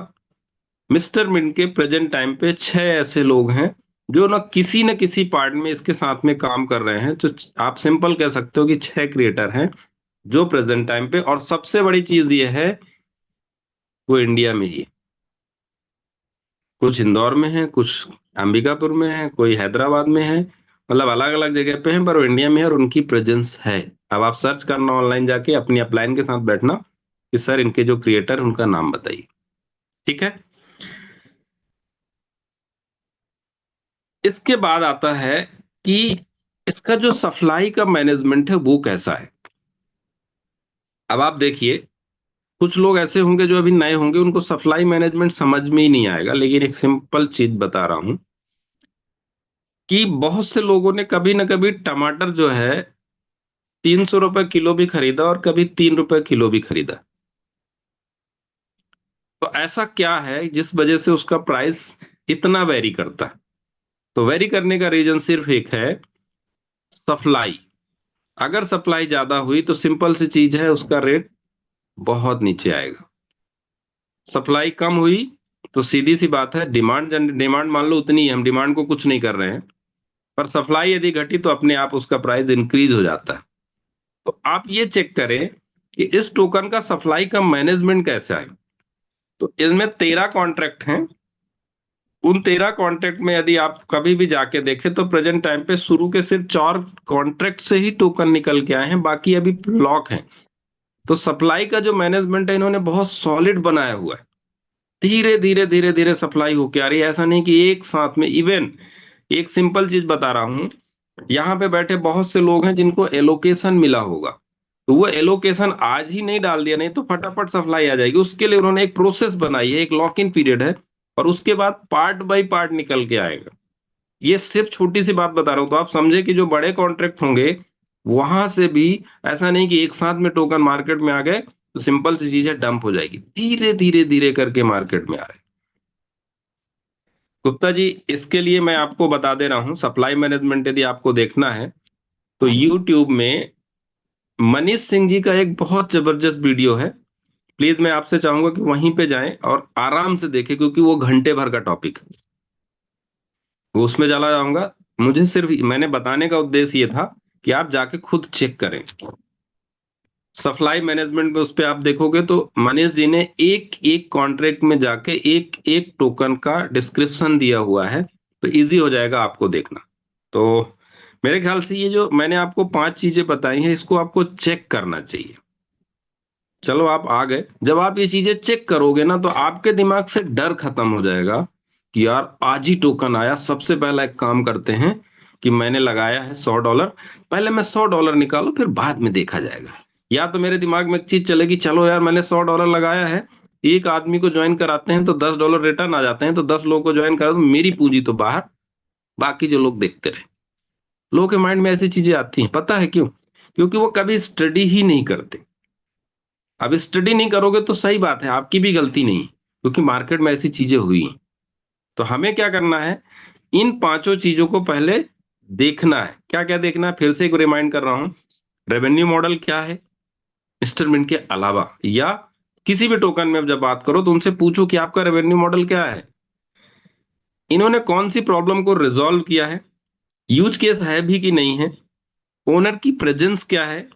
मिस्टर मिंट के प्रेजेंट टाइम पे 6 ऐसे लोग हैं जो ना किसी पार्ट में इसके साथ में काम कर रहे हैं, तो आप सिंपल कह सकते हो कि 6 क्रिएटर हैं जो प्रेजेंट टाइम पे, और सबसे बड़ी चीज ये है वो इंडिया में ही है। कुछ इंदौर में है, कुछ अंबिकापुर में है, कोई हैदराबाद में है, मतलब अलग अलग जगह पे हैं, पर वो इंडिया में है और उनकी प्रेजेंस है। अब आप सर्च करना ऑनलाइन जाके, अपनी अपलाइन के साथ बैठना कि सर इनके जो क्रिएटर उनका नाम बताइए। ठीक है। इसके बाद आता है कि इसका जो सप्लाई का मैनेजमेंट है वो कैसा है। अब आप देखिए, कुछ लोग ऐसे होंगे जो अभी नए होंगे, उनको सप्लाई मैनेजमेंट समझ में ही नहीं आएगा, लेकिन एक सिंपल चीज बता रहा हूं कि बहुत से लोगों ने कभी ना कभी टमाटर जो है 300 रुपए किलो भी खरीदा और कभी 3 रुपए किलो भी खरीदा। तो ऐसा क्या है जिस वजह से उसका प्राइस इतना वेरी करता है? तो वेरी करने का रीजन सिर्फ एक है, सप्लाई। अगर सप्लाई ज्यादा हुई तो सिंपल सी चीज है, उसका रेट बहुत नीचे आएगा। सप्लाई कम हुई तो सीधी सी बात है, डिमांड मान लो उतनी है, हम डिमांड को कुछ नहीं कर रहे हैं, पर सप्लाई यदि घटी तो अपने आप उसका प्राइस इंक्रीज हो जाता है। तो आप ये चेक करें कि इस टोकन का सप्लाई का मैनेजमेंट कैसा है। तो इनमें 13 कॉन्ट्रैक्ट हैं। उन 13 कॉन्ट्रैक्ट में यदि आप कभी भी जाके देखें तो प्रेजेंट टाइम पे शुरू के सिर्फ 4 कॉन्ट्रैक्ट से ही टोकन निकल के आए हैं, बाकी अभी ब्लॉक हैं। तो सप्लाई का जो मैनेजमेंट है इन्होंने बहुत सॉलिड बनाया हुआ है। धीरे धीरे धीरे धीरे सप्लाई होके आ रही है, ऐसा नहीं कि एक साथ में। इवन एक सिंपल चीज बता रहा हूं, यहाँ पे बैठे बहुत से लोग हैं जिनको एलोकेशन मिला होगा, तो वो एलोकेशन आज ही नहीं डाल दिया, नहीं तो फटाफट सप्लाई आ जाएगी। उसके लिए उन्होंने एक प्रोसेस बनाई है, एक लॉक इन पीरियड है, और उसके बाद पार्ट बाय पार्ट निकल के आएगा। ये सिर्फ छोटी सी बात बता रहा हूं, तो आप समझे कि जो बड़े कॉन्ट्रैक्ट होंगे वहां से भी ऐसा नहीं कि एक साथ में टोकन मार्केट में आ गए तो सिंपल सी चीज है डंप हो जाएगी, धीरे धीरे धीरे करके मार्केट में आ रहे हैं। गुप्ता जी, इसके लिए मैं आपको बता दे रहा हूं, सप्लाई मैनेजमेंट यदि आपको देखना है तो यूट्यूब में मनीष सिंह जी का एक बहुत जबरदस्त वीडियो है। प्लीज मैं आपसे चाहूंगा कि वहीं पे जाएं और आराम से देखें, क्योंकि वो घंटे भर का टॉपिक है। वो उसमें चला जाऊंगा, मुझे सिर्फ मैंने बताने का उद्देश्य ये था कि आप जाके खुद चेक करें। सप्लाई मैनेजमेंट में उस पे आप देखोगे तो मनीष जी ने एक एक कॉन्ट्रैक्ट में जाके एक एक टोकन का डिस्क्रिप्शन दिया हुआ है, तो इजी हो जाएगा आपको देखना। तो मेरे ख्याल से ये जो मैंने आपको 5 चीजें बताई हैं इसको आपको चेक करना चाहिए। चलो आप आ गए, जब आप ये चीजें चेक करोगे ना तो आपके दिमाग से डर खत्म हो जाएगा कि यार आज ही टोकन आया, सबसे पहला एक काम करते हैं कि मैंने लगाया है $100, पहले मैं $100 निकालू फिर बाद में देखा जाएगा। या तो मेरे दिमाग में एक चीज चलेगी, चलो यार मैंने $100 लगाया है, एक आदमी को ज्वाइन कराते हैं तो $10 रिटर्न आ जाते हैं, तो 10 लोगों को ज्वाइन करा तो मेरी पूंजी तो बाहर, बाकी जो लोग देखते रहे। लोगों के माइंड में ऐसी चीजें आती हैं, पता है क्यों? क्योंकि वो कभी स्टडी ही नहीं करते। अब स्टडी नहीं करोगे तो सही बात है, आपकी भी गलती नहीं, क्योंकि मार्केट में ऐसी चीजें हुई हैं। तो हमें क्या करना है, इन 5 चीजों को पहले देखना है। क्या क्या देखना है, फिर से एक रिमाइंड कर रहा हूं। रेवेन्यू मॉडल क्या है इंस्ट्रूमेंट के अलावा, या किसी भी टोकन में जब बात करो तो उनसे पूछो कि आपका रेवेन्यू मॉडल क्या है, इन्होंने कौन सी प्रॉब्लम को रिजॉल्व किया है, यूज केस है भी कि नहीं है, ओनर की प्रेजेंस क्या है,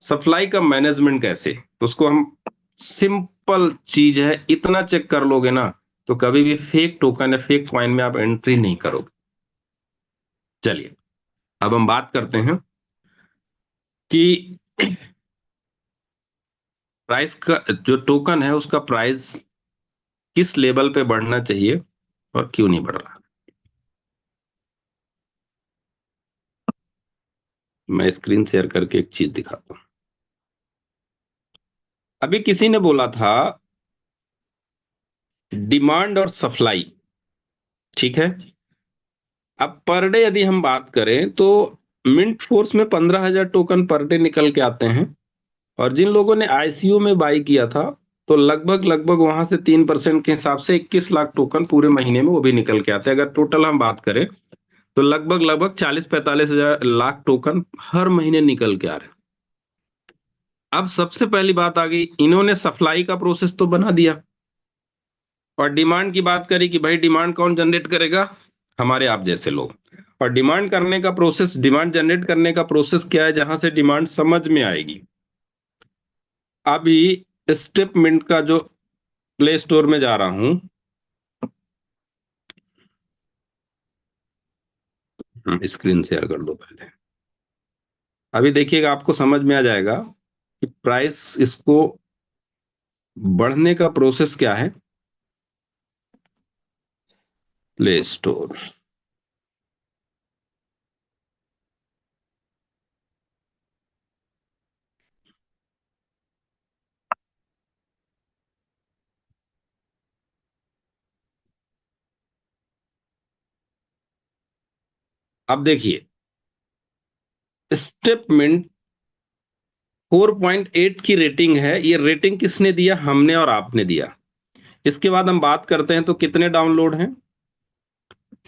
सप्लाई का मैनेजमेंट कैसे। तो उसको हम, सिंपल चीज है, इतना चेक कर लोगे ना तो कभी भी फेक टोकन या फेक कॉइन में आप एंट्री नहीं करोगे। चलिए अब हम बात करते हैं कि प्राइस का, जो टोकन है उसका प्राइस किस लेवल पे बढ़ना चाहिए और क्यों नहीं बढ़ रहा। मैं स्क्रीन शेयर करके एक चीज दिखाता हूं। अभी किसी ने बोला था डिमांड और सप्लाई, ठीक है। अब पर डे यदि हम बात करें तो मिंट फोर्स में 15,000 टोकन पर डे निकल के आते हैं, और जिन लोगों ने आईसीयू में बाई किया था तो लगभग लगभग वहां से 3% के हिसाब से 21 लाख टोकन पूरे महीने में वो भी निकल के आते हैं। अगर टोटल हम बात करें तो लगभग लगभग 40-45 हजार लाख टोकन हर महीने निकल के आ रहे हैं। अब सबसे पहली बात आ गई, इन्होंने सप्लाई का प्रोसेस तो बना दिया और डिमांड की बात करी कि भाई डिमांड कौन जनरेट करेगा, हमारे आप जैसे लोग। और डिमांड करने का प्रोसेस, डिमांड जनरेट करने का प्रोसेस क्या है, जहां से डिमांड समझ में आएगी। अभी स्टेपमेंट का जो प्ले स्टोर में जा रहा हूं, स्क्रीन शेयर कर दो पहले। अभी देखिएगा, आपको समझ में आ जाएगा कि प्राइस इसको बढ़ने का प्रोसेस क्या है। प्ले स्टोर, अब देखिए स्टेपमेंट 4.8 की रेटिंग है। ये रेटिंग किसने दिया, हमने और आपने दिया। इसके बाद हम बात करते हैं तो कितने डाउनलोड हैं,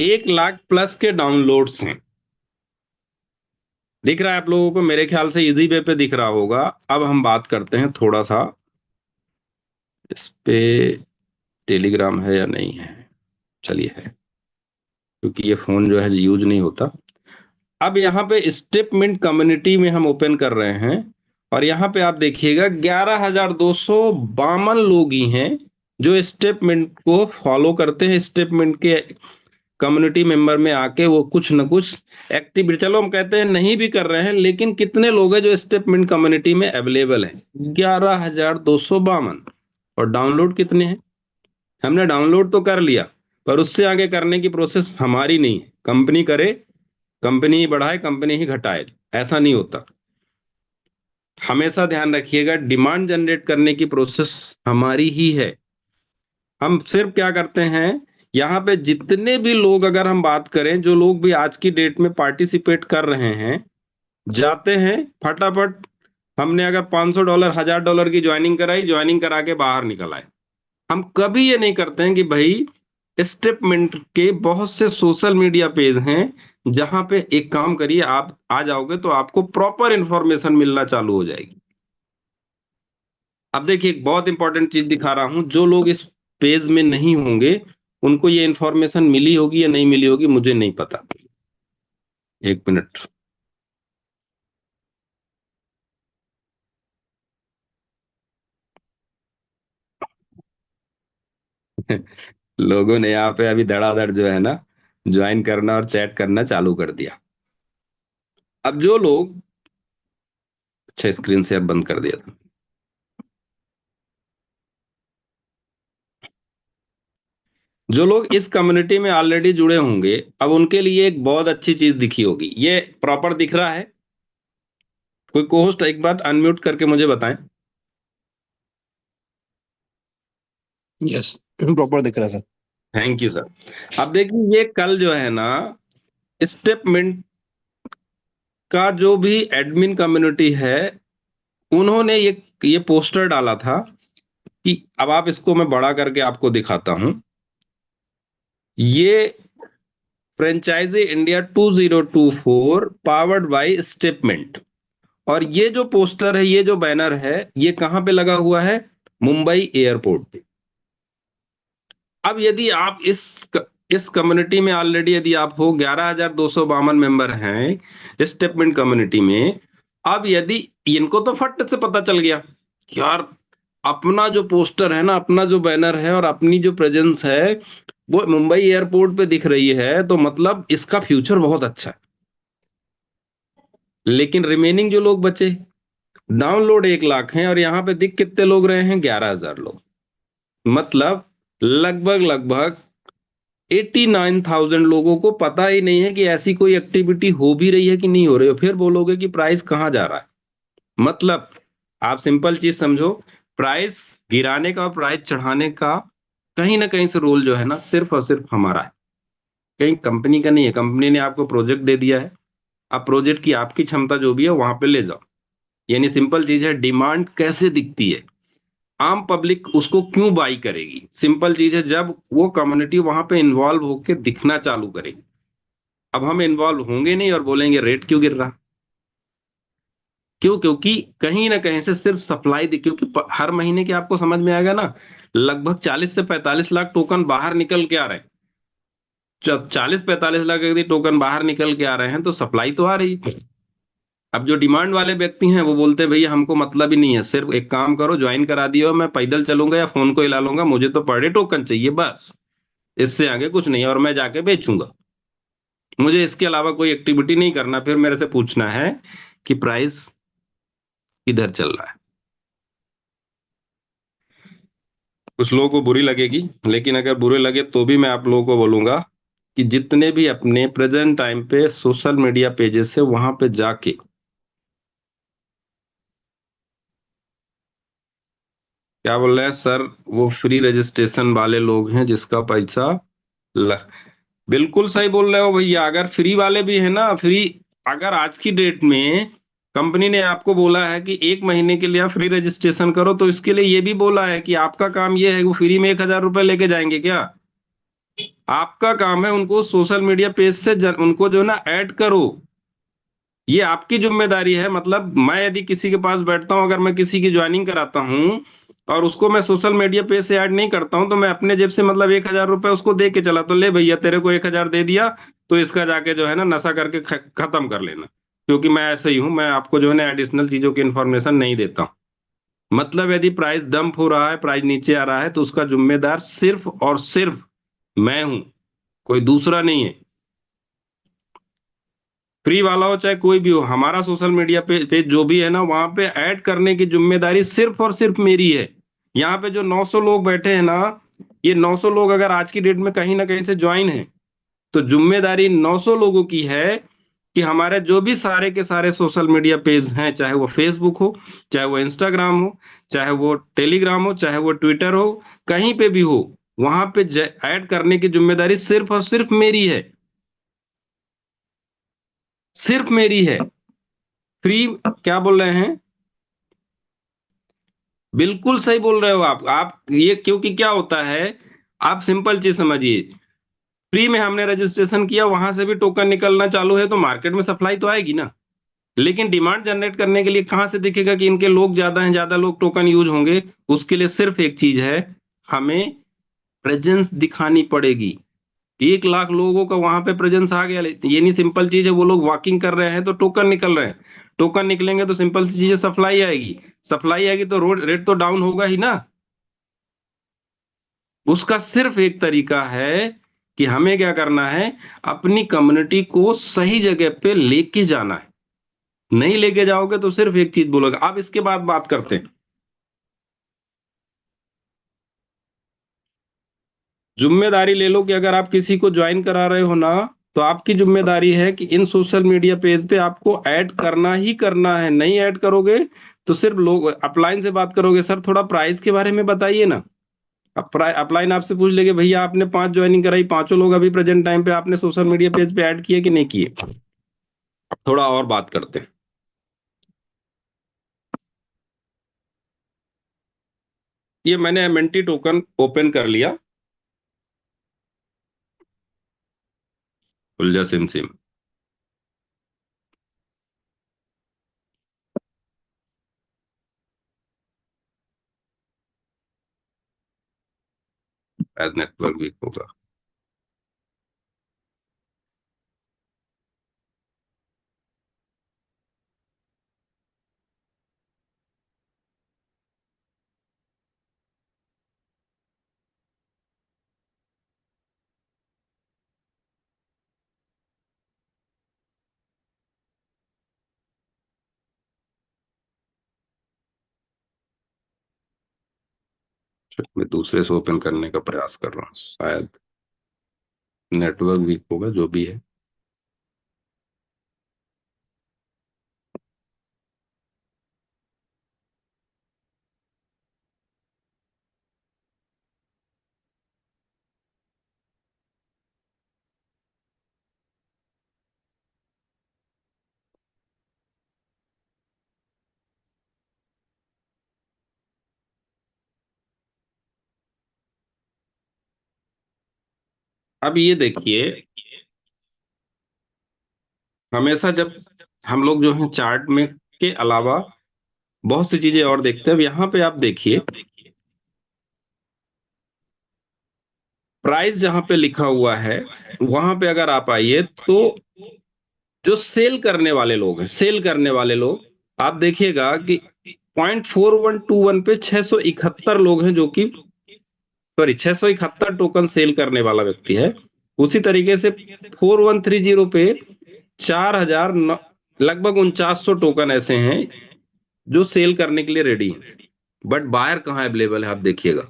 1 लाख प्लस के डाउनलोड्स हैं। दिख रहा है आप लोगों को, मेरे ख्याल से इजी वे पे दिख रहा होगा। अब हम बात करते हैं थोड़ा सा इस पे, टेलीग्राम है या नहीं है, चलिए है, क्योंकि ये फोन जो है यूज नहीं होता। अब यहाँ पे स्टेपमेंट कम्युनिटी में हम ओपन कर रहे हैं और यहाँ पे आप देखिएगा 11,252 लोग ही हैं जो स्टेपमेंट को फॉलो करते हैं। स्टेपमेंट के कम्युनिटी मेंबर में आके वो कुछ न कुछ एक्टिविटी, चलो हम कहते हैं नहीं भी कर रहे हैं, लेकिन कितने लोग हैं जो स्टेपमेंट कम्युनिटी में अवेलेबल है, 11,252। और डाउनलोड कितने हैं, हमने डाउनलोड तो कर लिया, पर उससे आगे करने की प्रोसेस हमारी नहीं है। कंपनी करे, कंपनी ही बढ़ाए, कंपनी ही घटाए, ऐसा नहीं होता। हमेशा ध्यान रखिएगा, डिमांड जनरेट करने की प्रोसेस हमारी ही है। हम सिर्फ क्या करते हैं, यहाँ पे जितने भी लोग, अगर हम बात करें, जो लोग भी आज की डेट में पार्टिसिपेट कर रहे हैं, जाते हैं फटाफट। हमने अगर $500 $1,000 की ज्वाइनिंग कराई, ज्वाइनिंग करा के बाहर निकल आए। हम कभी ये नहीं करते हैं कि भाई स्टेपमेंट के बहुत से सोशल मीडिया पेज हैं जहां पे एक काम करिए, आप आ जाओगे तो आपको प्रॉपर इंफॉर्मेशन मिलना चालू हो जाएगी। अब देखिए एक बहुत इंपॉर्टेंट चीज दिखा रहा हूं, जो लोग इस पेज में नहीं होंगे उनको ये इंफॉर्मेशन मिली होगी या नहीं मिली होगी, मुझे नहीं पता। एक मिनट। लोगों ने यहाँ पे अभी धड़ाधड़ जो है ना ज्वाइन करना और चैट करना चालू कर दिया। अब जो लोग, अच्छा स्क्रीन शेयर बंद कर दिया था। जो लोग इस कम्युनिटी में ऑलरेडी जुड़े होंगे, अब उनके लिए एक बहुत अच्छी चीज दिखी होगी। ये प्रॉपर दिख रहा है? कोई कोहोस्ट एक बार अनम्यूट करके मुझे बताएं। यस, प्रॉपर दिख रहा है सर। Thank you sir. अब देखिए ये कल जो है ना, स्टेपमेंट का जो भी एडमिन कम्युनिटी है, उन्होंने ये पोस्टर डाला था कि, अब आप इसको मैं बड़ा करके आपको दिखाता हूं, ये फ्रेंचाइजी इंडिया 2024 पावर्ड बाय स्टेपमेंट। और ये जो पोस्टर है, ये जो बैनर है, ये कहां पे लगा हुआ है, मुंबई एयरपोर्ट पे। अब यदि आप इस कम्युनिटी में ऑलरेडी यदि आप हो, 11,252 मेंबर हैं स्टेपमेंट कम्युनिटी में। अब यदि इनको तो फट से पता चल गया कि यार अपना जो पोस्टर है ना, अपना जो बैनर है और अपनी जो प्रेजेंस है वो मुंबई एयरपोर्ट पे दिख रही है, तो मतलब इसका फ्यूचर बहुत अच्छा है। लेकिन रिमेनिंग जो लोग बचे, डाउनलोड 1 लाख हैं और यहाँ पे दिख कितने लोग रहे हैं, 11,000 लोग। मतलब लगभग लगभग 89,000 लोगों को पता ही नहीं है कि ऐसी कोई एक्टिविटी हो भी रही है कि नहीं हो रही हो। फिर बोलोगे कि प्राइस कहाँ जा रहा है। मतलब आप सिंपल चीज समझो, प्राइस गिराने का और प्राइस चढ़ाने का कहीं ना कहीं से रोल जो है ना, सिर्फ और सिर्फ हमारा है, कहीं कंपनी का नहीं है। कंपनी ने आपको प्रोजेक्ट दे दिया है, अब प्रोजेक्ट की आपकी क्षमता जो भी है वहां पे ले जाओ। यानी सिंपल चीज है, डिमांड कैसे दिखती है, आम पब्लिक उसको क्यों बाई करेगी। सिंपल चीज है, जब वो कम्युनिटी वहां पे इन्वॉल्व होकर दिखना चालू करेगी। अब हम इन्वॉल्व होंगे नहीं और बोलेंगे रेट क्यों गिर रहा। क्यों? क्योंकि कहीं ना कहीं से सिर्फ सप्लाई दी, क्योंकि हर महीने के आपको समझ में आएगा ना, लगभग 40 से 45 लाख टोकन बाहर निकल के आ रहे हैं। जब 40 45 लाख यदि टोकन बाहर निकल के आ रहे हैं तो सप्लाई तो आ रही है। अब जो डिमांड वाले व्यक्ति हैं वो बोलते हैं भैया हमको मतलब ही नहीं है, सिर्फ एक काम करो ज्वाइन करा दियो, मैं पैदल चलूंगा या फोन को हिला लूंगा, मुझे तो पर डे टोकन चाहिए बस, इससे आगे कुछ नहीं है, और मैं जाके बेचूंगा, मुझे इसके अलावा कोई एक्टिविटी नहीं करना। फिर मेरे से पूछना है कि प्राइस किधर चल रहा है। कुछ लोगों को बुरी लगेगी, लेकिन अगर बुरे लगे तो भी मैं आप लोगों को बोलूंगा कि जितने भी अपने प्रेजेंट टाइम पे सोशल मीडिया पेजेस से वहां पे जाके, क्या बोल रहे हैं सर, वो फ्री रजिस्ट्रेशन वाले लोग हैं जिसका पैसा ल... बिल्कुल सही बोल रहे हो भैया। अगर फ्री वाले भी है ना, फ्री, अगर आज की डेट में कंपनी ने आपको बोला है कि 1 महीने के लिए आप फ्री रजिस्ट्रेशन करो, तो इसके लिए ये भी बोला है कि आपका काम ये है, वो फ्री में 1,000 रुपए लेके जाएंगे क्या? आपका काम है उनको सोशल मीडिया पेज से उनको जो है ना ऐड करो, ये आपकी जिम्मेदारी है। मतलब मैं यदि किसी के पास बैठता हूं, अगर मैं किसी की ज्वाइनिंग कराता हूं और उसको मैं सोशल मीडिया पेज से ऐड नहीं करता हूं, तो मैं अपने जेब से मतलब 1,000 रुपए उसको दे के चला, तो ले भैया तेरे को 1,000 दे दिया, तो इसका जाके जो है ना नशा करके खत्म कर लेना। क्योंकि मैं ऐसे ही हूं, मैं आपको जो है ना एडिशनल चीजों की इंफॉर्मेशन नहीं देता हूं। मतलब यदि प्राइस डंप हो रहा है, प्राइस नीचे आ रहा है, तो उसका जिम्मेदार सिर्फ और सिर्फ मैं हूं, कोई दूसरा नहीं है। फ्री वाला हो चाहे कोई भी हो, हमारा सोशल मीडिया पेज जो भी है ना, वहां पे ऐड करने की जिम्मेदारी सिर्फ और सिर्फ मेरी है। यहाँ पे जो 900 लोग बैठे हैं ना, ये 900 लोग अगर आज की डेट में कहीं ना कहीं से ज्वाइन है, तो जिम्मेदारी 900 लोगों की है कि हमारे जो भी सारे के सारे सोशल मीडिया पेज हैं, चाहे वो फेसबुक हो, चाहे वो इंस्टाग्राम हो, चाहे वो टेलीग्राम हो, चाहे वो ट्विटर हो, कहीं पे भी हो, वहां पे ऐड करने की जिम्मेदारी सिर्फ और सिर्फ मेरी है, सिर्फ मेरी है। फ्री, क्या बोल रहे हैं? बिल्कुल सही बोल रहे हो आप ये, क्योंकि क्या होता है, आप सिंपल चीज समझिए, फ्री में हमने रजिस्ट्रेशन किया, वहां से भी टोकन निकलना चालू है, तो मार्केट में सप्लाई तो आएगी ना। लेकिन डिमांड जनरेट करने के लिए कहां से दिखेगा कि इनके लोग ज्यादा हैं, ज्यादा लोग टोकन यूज होंगे? उसके लिए सिर्फ एक चीज है, हमें प्रेजेंस दिखानी पड़ेगी। 1 लाख लोगों का वहां पे प्रेजेंस आ गया, ये नहीं सिंपल चीज है, वो लोग वॉकिंग कर रहे हैं तो टोकन निकल रहे हैं, टोकन निकलेंगे तो सिंपल सी चीज है, सप्लाई आएगी, सप्लाई आएगी तो रोड रेट तो डाउन होगा ही ना। उसका सिर्फ एक तरीका है कि हमें क्या करना है, अपनी कम्युनिटी को सही जगह पे लेके जाना है। नहीं लेके जाओगे तो सिर्फ एक चीज बोलोगे। अब इसके बाद बात करते हैं, जिम्मेदारी ले लो कि अगर आप किसी को ज्वाइन करा रहे हो ना, तो आपकी जिम्मेदारी है कि इन सोशल मीडिया पेज पे आपको ऐड करना ही करना है। नहीं ऐड करोगे तो सिर्फ लोग अपलाइन से बात करोगे, सर थोड़ा प्राइस के बारे में बताइए ना। अब अपलाइन आपसे पूछ लेंगे भैया आपने 5 ज्वाइनिंग कराई, पांचों लोग अभी प्रेजेंट टाइम पे आपने सोशल मीडिया पेज पे ऐड किए कि नहीं किए? अब थोड़ा और बात करते हैं। ये मैंने एमएनटी टोकन ओपन कर लिया, खुल जा सिम सिम। शायद नेटवर्क वीक होगा। मैं दूसरे से ओपन करने का प्रयास कर रहा हूँ, शायद नेटवर्क वीक होगा, जो भी है। अब ये देखिए, हमेशा जब हम लोग जो है चार्ट में के अलावा बहुत सी चीजें और देखते हैं। अब यहाँ पे आप देखिए, प्राइस जहां पे लिखा हुआ है वहां पे अगर आप आइए तो जो सेल करने वाले लोग हैं, सेल करने वाले लोग, आप देखिएगा कि 0.4121 पे 671 लोग हैं, जो कि सॉरी 671 टोकन सेल करने वाला व्यक्ति है। उसी तरीके से 4130 पे 4000 लगभग 4900 टोकन ऐसे हैं जो सेल करने के लिए रेडी हैं। बट बायर कहाँ अवेलेबल है आप देखिएगा,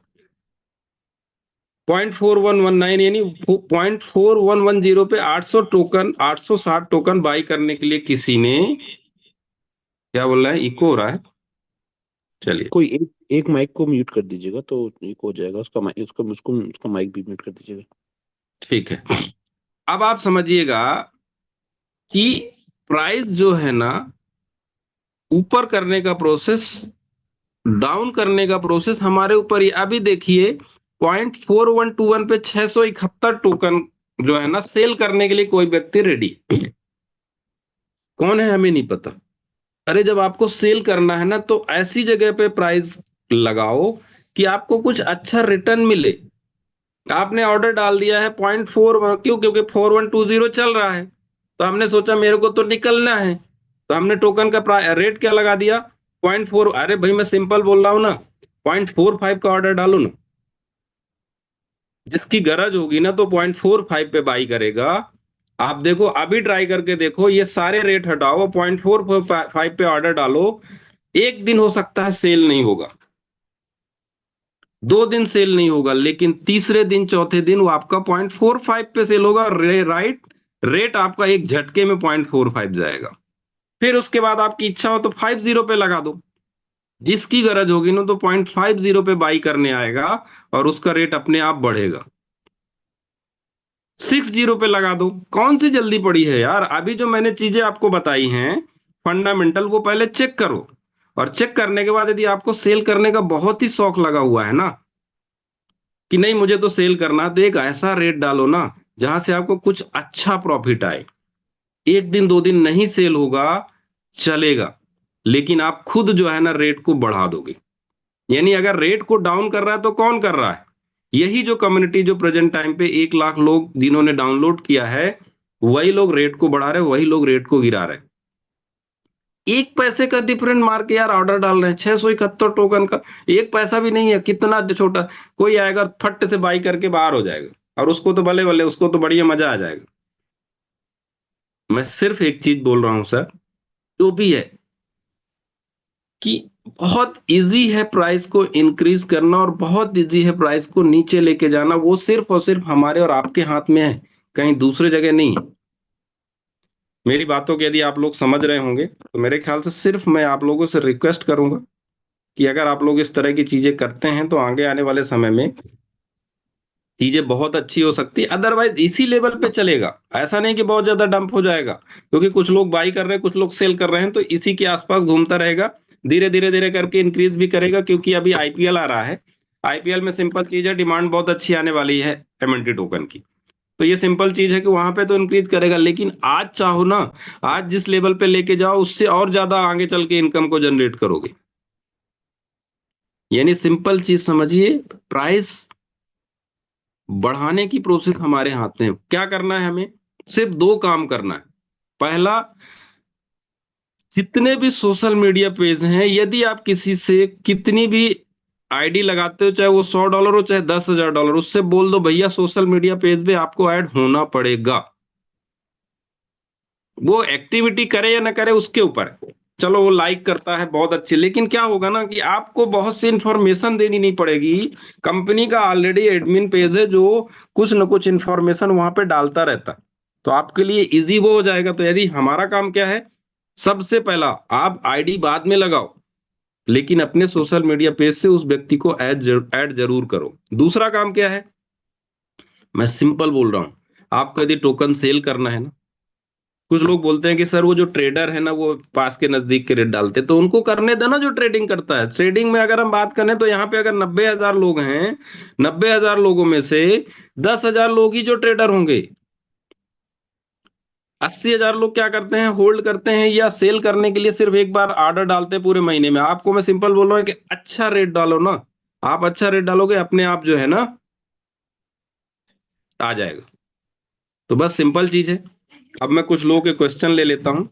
0.4119 यानी 0.4110 पे 800 टोकन, 860 टोकन बाई करने के लिए किसी ने, क्या बोल रहा है, इको हो रहा है, चलिए कोई एक एक माइक को म्यूट कर दीजिएगा तो एक हो जाएगा, उसका माइक, उसका उसको उसका माइक भी म्यूट कर दीजिएगा। ठीक है। अब आप समझिएगा कि प्राइस जो है ना, ऊपर करने का प्रोसेस, डाउन करने का प्रोसेस हमारे ऊपर ही। अभी देखिए 0.4121 पे 671 टोकन जो है ना सेल करने के लिए कोई व्यक्ति रेडी, कौन है हमें नहीं पता। अरे जब आपको सेल करना है ना तो ऐसी जगह पे प्राइस लगाओ कि आपको कुछ अच्छा रिटर्न मिले। आपने ऑर्डर डाल दिया है 0.4, क्यों, क्योंकि 4120 चल रहा है, तो हमने सोचा मेरे को तो निकलना है, तो हमने टोकन का रेट क्या लगा दिया, 0.4। अरे भाई मैं सिंपल बोल रहा हूं ना, 0.45 का ऑर्डर डालो ना, जिसकी गरज होगी ना तो 0.45 पे बाई करेगा। आप देखो अभी ट्राई करके देखो, ये सारे रेट हटाओ, 0.45 पे ऑर्डर डालो, एक दिन हो सकता है सेल नहीं होगा, 2 दिन सेल नहीं होगा, लेकिन तीसरे दिन चौथे दिन वो आपका 0.45 पे सेल होगा। राइट, रेट आपका एक झटके में 0.45 जाएगा। फिर उसके बाद आपकी इच्छा हो तो 50 पे लगा दो, जिसकी गरज होगी ना तो 0.50 पे बाई करने आएगा और उसका रेट अपने आप बढ़ेगा। 60 पे लगा दो, कौन सी जल्दी पड़ी है यार। अभी जो मैंने चीजें आपको बताई हैं फंडामेंटल, वो पहले चेक करो, और चेक करने के बाद यदि आपको सेल करने का बहुत ही शौक लगा हुआ है ना, कि नहीं मुझे तो सेल करना, तो एक ऐसा रेट डालो ना जहां से आपको कुछ अच्छा प्रॉफिट आए। एक दिन 2 दिन नहीं सेल होगा, चलेगा, लेकिन आप खुद जो है ना रेट को बढ़ा दोगे। यानी अगर रेट को डाउन कर रहा है तो कौन कर रहा है, यही जो कम्युनिटी जो प्रेजेंट टाइम पे 1 लाख लोग जिन्होंने डाउनलोड किया है, वही लोग रेट को बढ़ा रहे हैं, वही लोग रेट को गिरा रहे हैं। 1 पैसे का डिफरेंट मार के यार ऑर्डर डाल रहे हैं, 671 टोकन का, 1 पैसा भी नहीं है, कितना छोटा। कोई आएगा फट से बाई करके बाहर हो जाएगा, और उसको तो भले भले, उसको तो बढ़िया मजा आ जाएगा। मैं सिर्फ एक चीज बोल रहा हूं सर, जो भी है, कि बहुत इजी है प्राइस को इंक्रीज करना और बहुत इजी है प्राइस को नीचे लेके जाना। वो सिर्फ और सिर्फ हमारे और आपके हाथ में है, कहीं दूसरे जगह नहीं है। मेरी बातों को यदि आप लोग समझ रहे होंगे तो मेरे ख्याल से सिर्फ मैं आप लोगों से रिक्वेस्ट करूंगा कि अगर आप लोग इस तरह की चीजें करते हैं तो आगे आने वाले समय में चीजें बहुत अच्छी हो सकती है। अदरवाइज इसी लेवल पे चलेगा, ऐसा नहीं कि बहुत ज्यादा डंप हो जाएगा, क्योंकि कुछ लोग बाई कर रहे हैं, कुछ लोग सेल कर रहे हैं, तो इसी के आसपास घूमता रहेगा। धीरे धीरे धीरे करके इंक्रीज भी करेगा, क्योंकि अभी आईपीएल आ रहा है। आईपीएल में सिंपल चीज है, डिमांड बहुत अच्छी आने वाली है एमएनटी टोकन की, तो ये सिंपल चीज है कि वहां पे तो इंक्रीज करेगा। लेकिन आज चाहो ना, आज जिस लेवल पे लेके जाओ उससे और ज्यादा आगे चल के इनकम को जनरेट करोगे। यानी सिंपल चीज समझिए, प्राइस बढ़ाने की प्रोसेस हमारे हाथ में है। क्या करना है हमें, सिर्फ 2 काम करना है। पहला, जितने भी सोशल मीडिया पेज हैं, यदि आप किसी से कितनी भी आईडी लगाते हो, चाहे वो $100 हो चाहे $10,000, उससे बोल दो भैया सोशल मीडिया पेज पे आपको ऐड होना पड़ेगा। वो एक्टिविटी करे या ना करे उसके ऊपर है। चलो वो लाइक करता है बहुत अच्छी, लेकिन क्या होगा ना कि आपको बहुत सी इंफॉर्मेशन देनी नहीं पड़ेगी। कंपनी का ऑलरेडी एडमिन पेज है जो कुछ न कुछ इंफॉर्मेशन वहां पे डालता रहता है, तो आपके लिए इजी वो हो जाएगा। तो यदि हमारा काम क्या है, सबसे पहला आप आईडी बाद में लगाओ, लेकिन अपने सोशल मीडिया पेज से उस व्यक्ति को ऐड जरूर करो। दूसरा काम क्या है, मैं सिंपल बोल रहा हूं, आपको यदि टोकन सेल करना है ना, कुछ लोग बोलते हैं कि सर वो जो ट्रेडर है ना वो पास के नजदीक के रेट डालते हैं, तो उनको करने देना जो ट्रेडिंग करता है। ट्रेडिंग में अगर हम बात करें तो यहाँ पे अगर 90,000 लोग हैं, 90,000 लोगों में से 10,000 लोग ही जो ट्रेडर होंगे। 80,000 लोग क्या करते हैं, होल्ड करते हैं या सेल करने के लिए सिर्फ एक बार ऑर्डर डालते हैं पूरे महीने में। आपको मैं सिंपल बोल रहा हूँ कि अच्छा रेट डालो ना, आप अच्छा रेट डालोगे अपने आप जो है ना आ जाएगा। तो बस सिंपल चीज है। अब मैं कुछ लोगों के क्वेश्चन ले लेता हूं।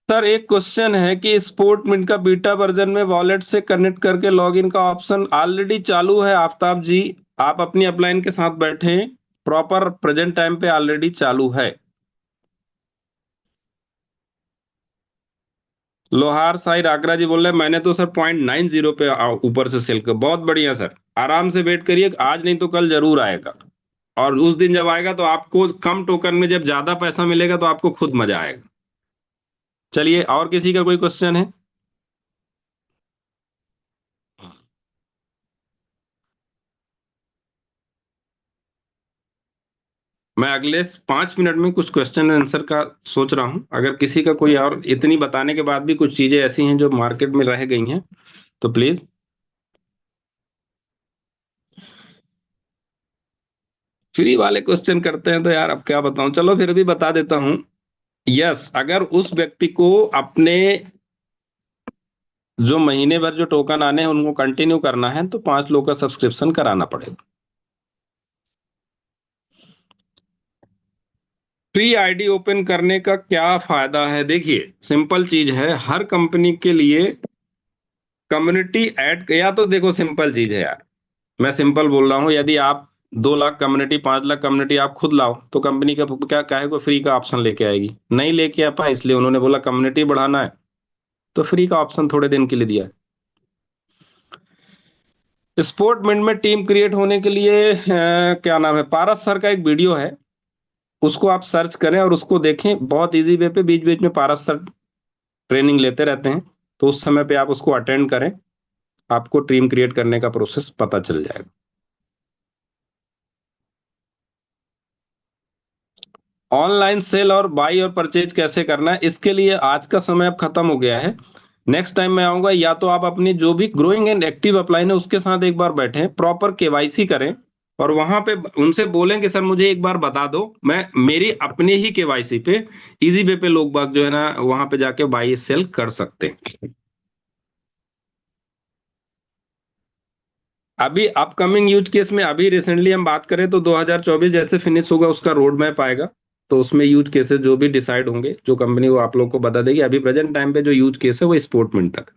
सर एक क्वेश्चन है कि स्पोर्टमिंट का बीटा वर्जन में वॉलेट से कनेक्ट करके लॉगिन का ऑप्शन ऑलरेडी चालू है आफ्ताब जी। आप अपनी अपलाइन के साथ बैठे हैं, प्रॉपर प्रेजेंट टाइम पे ऑलरेडी चालू है। लोहार साई आगरा जी बोल रहे हैं मैंने तो सर 0.90 पे ऊपर से सेल कर, बहुत बढ़िया सर। आराम से वेट करिए, आज नहीं तो कल जरूर आएगा। और उस दिन जब आएगा तो आपको कम टोकन में जब ज्यादा पैसा मिलेगा तो आपको खुद मजा आएगा। चलिए, और किसी का कोई क्वेश्चन है? मैं अगले 5 मिनट में कुछ क्वेश्चन आंसर का सोच रहा हूं। अगर किसी का कोई, और इतनी बताने के बाद भी कुछ चीजें ऐसी हैं जो मार्केट में रह गई हैं, तो प्लीज। फ्री वाले क्वेश्चन करते हैं तो यार अब क्या बताऊं, चलो फिर भी बता देता हूं। यस, अगर उस व्यक्ति को अपने जो महीने भर जो टोकन आने हैं उनको कंटिन्यू करना है तो 5 लोग का सब्सक्रिप्शन कराना पड़ेगा। फ्री आईडी ओपन करने का क्या फायदा है? देखिए सिंपल चीज है, हर कंपनी के लिए कम्युनिटी ऐड, या तो देखो सिंपल चीज है यार, मैं सिंपल बोल रहा हूँ, यदि आप 2 लाख कम्युनिटी, 5 लाख कम्युनिटी आप खुद लाओ तो कंपनी का क्या काहे को फ्री का ऑप्शन लेके आएगी? नहीं लेके आ पाए इसलिए उन्होंने बोला कम्युनिटी बढ़ाना है तो फ्री का ऑप्शन थोड़े दिन के लिए दिया है। स्पोर्टमेंट में टीम क्रिएट होने के लिए क्या नाम है, पारस सर का एक वीडियो है, उसको आप सर्च करें और उसको देखें, बहुत इजी वे पे बीच बीच में पारस सर ट्रेनिंग लेते रहते हैं, तो उस समय पे आप उसको अटेंड करें, आपको टीम क्रिएट करने का प्रोसेस पता चल जाएगा। ऑनलाइन सेल और बाई और परचेज कैसे करना है, इसके लिए आज का समय अब खत्म हो गया है। नेक्स्ट टाइम मैं आऊंगा, या तो आप अपनी जो भी ग्रोइंग एंड एक्टिव अपलाइन है उसके साथ एक बार बैठें, प्रॉपर केवाईसी करें, और वहां पे उनसे बोलें कि सर मुझे एक बार बता दो, मैं मेरी अपने ही केवाईसी पे इजी वे पे लोग बाग जो है ना वहां पे जाके बाई सेल कर सकते हैं। अभी अपकमिंग यूज केस में अभी रिसेंटली हम बात करें तो 2024 जैसे फिनिश होगा उसका रोड मैप आएगा, तो उसमें यूज केसेस जो भी डिसाइड होंगे जो कंपनी वो आप लोग को बता देगी। अभी प्रेजेंट टाइम पे जो यूज केस है वो स्पोर्टमेंट तक।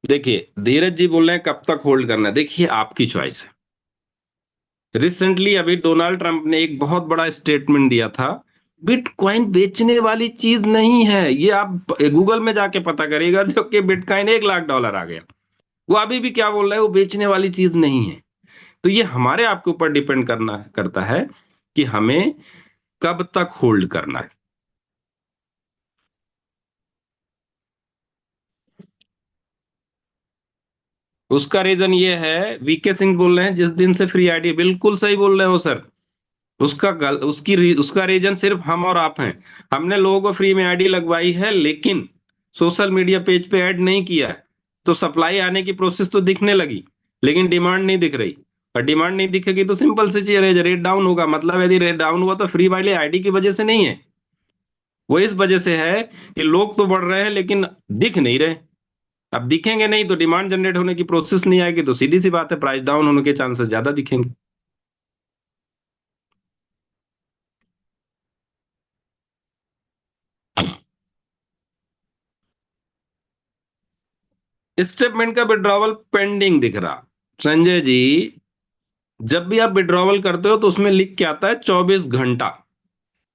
देखिए धीरज जी बोल रहे हैं कब तक होल्ड करना है, देखिए आपकी चॉइस है। रिसेंटली अभी डोनाल्ड ट्रंप ने एक बहुत बड़ा स्टेटमेंट दिया था, बिटकॉइन बेचने वाली चीज नहीं है। ये आप गूगल में जाके पता करिएगा, जो कि बिटकॉइन $1 लाख आ गया, वो अभी भी क्या बोल रहा है, वो बेचने वाली चीज नहीं है। तो ये हमारे आपके ऊपर डिपेंड करना करता है कि हमें कब तक होल्ड करना है। उसका रीजन ये है, वीके सिंह बोल रहे हैं जिस दिन से फ्री आईडी, बिल्कुल सही बोल रहे हो सर। उसका रीजन सिर्फ हम और आप हैं। हमने लोगों को फ्री में आईडी लगवाई है लेकिन सोशल मीडिया पेज पे ऐड नहीं किया है, तो सप्लाई आने की प्रोसेस तो दिखने लगी लेकिन डिमांड नहीं दिख रही। और डिमांड नहीं दिखेगी तो सिंपल सी चीज है, रेट डाउन होगा। मतलब यदि रेट डाउन हुआ तो फ्री वाले आईडी की वजह से नहीं है, वो इस वजह से है कि लोग तो बढ़ रहे हैं लेकिन दिख नहीं रहे। अब दिखेंगे नहीं तो डिमांड जनरेट होने की प्रोसेस नहीं आएगी, तो सीधी सी बात है प्राइस डाउन होने के चांसेस ज्यादा दिखेंगे। स्टेटमेंट का विड्रॉवल पेंडिंग दिख रहा, संजय जी। जब भी आप विड्रॉवल करते हो तो उसमें लिख के आता है 24 घंटा।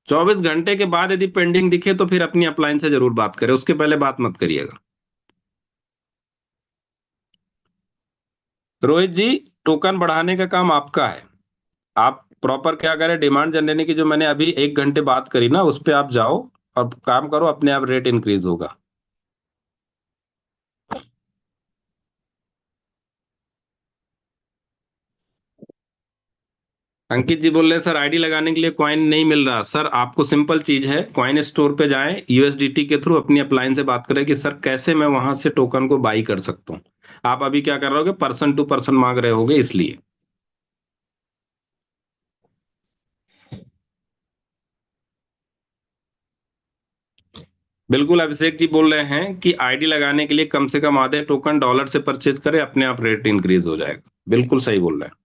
24 घंटे के बाद यदि पेंडिंग दिखे तो फिर अपनी अपलाइन से जरूर बात करें, उसके पहले बात मत करिएगा। रोहित जी, टोकन बढ़ाने का काम आपका है। आप प्रॉपर क्या करें, डिमांड जनरेट की जो मैंने अभी 1 घंटे बात करी ना उस पर आप जाओ और काम करो, अपने आप रेट इंक्रीज होगा। अंकित जी बोल रहे हैं सर आईडी लगाने के लिए कॉइन नहीं मिल रहा। सर आपको सिंपल चीज है, कॉइन स्टोर पे जाएं, यूएसडीटी के थ्रू अपनी अपलाइन से बात करें कि सर कैसे मैं वहां से टोकन को बाई कर सकता हूँ। आप अभी क्या कर रहे होगे, पर्सन टू पर्सन मांग रहे होगे इसलिए। बिल्कुल अभिषेक जी बोल रहे हैं कि आईडी लगाने के लिए कम से कम आधे टोकन डॉलर से परचेज करें, अपने आप रेट इंक्रीज हो जाएगा। बिल्कुल सही बोल रहे हैं।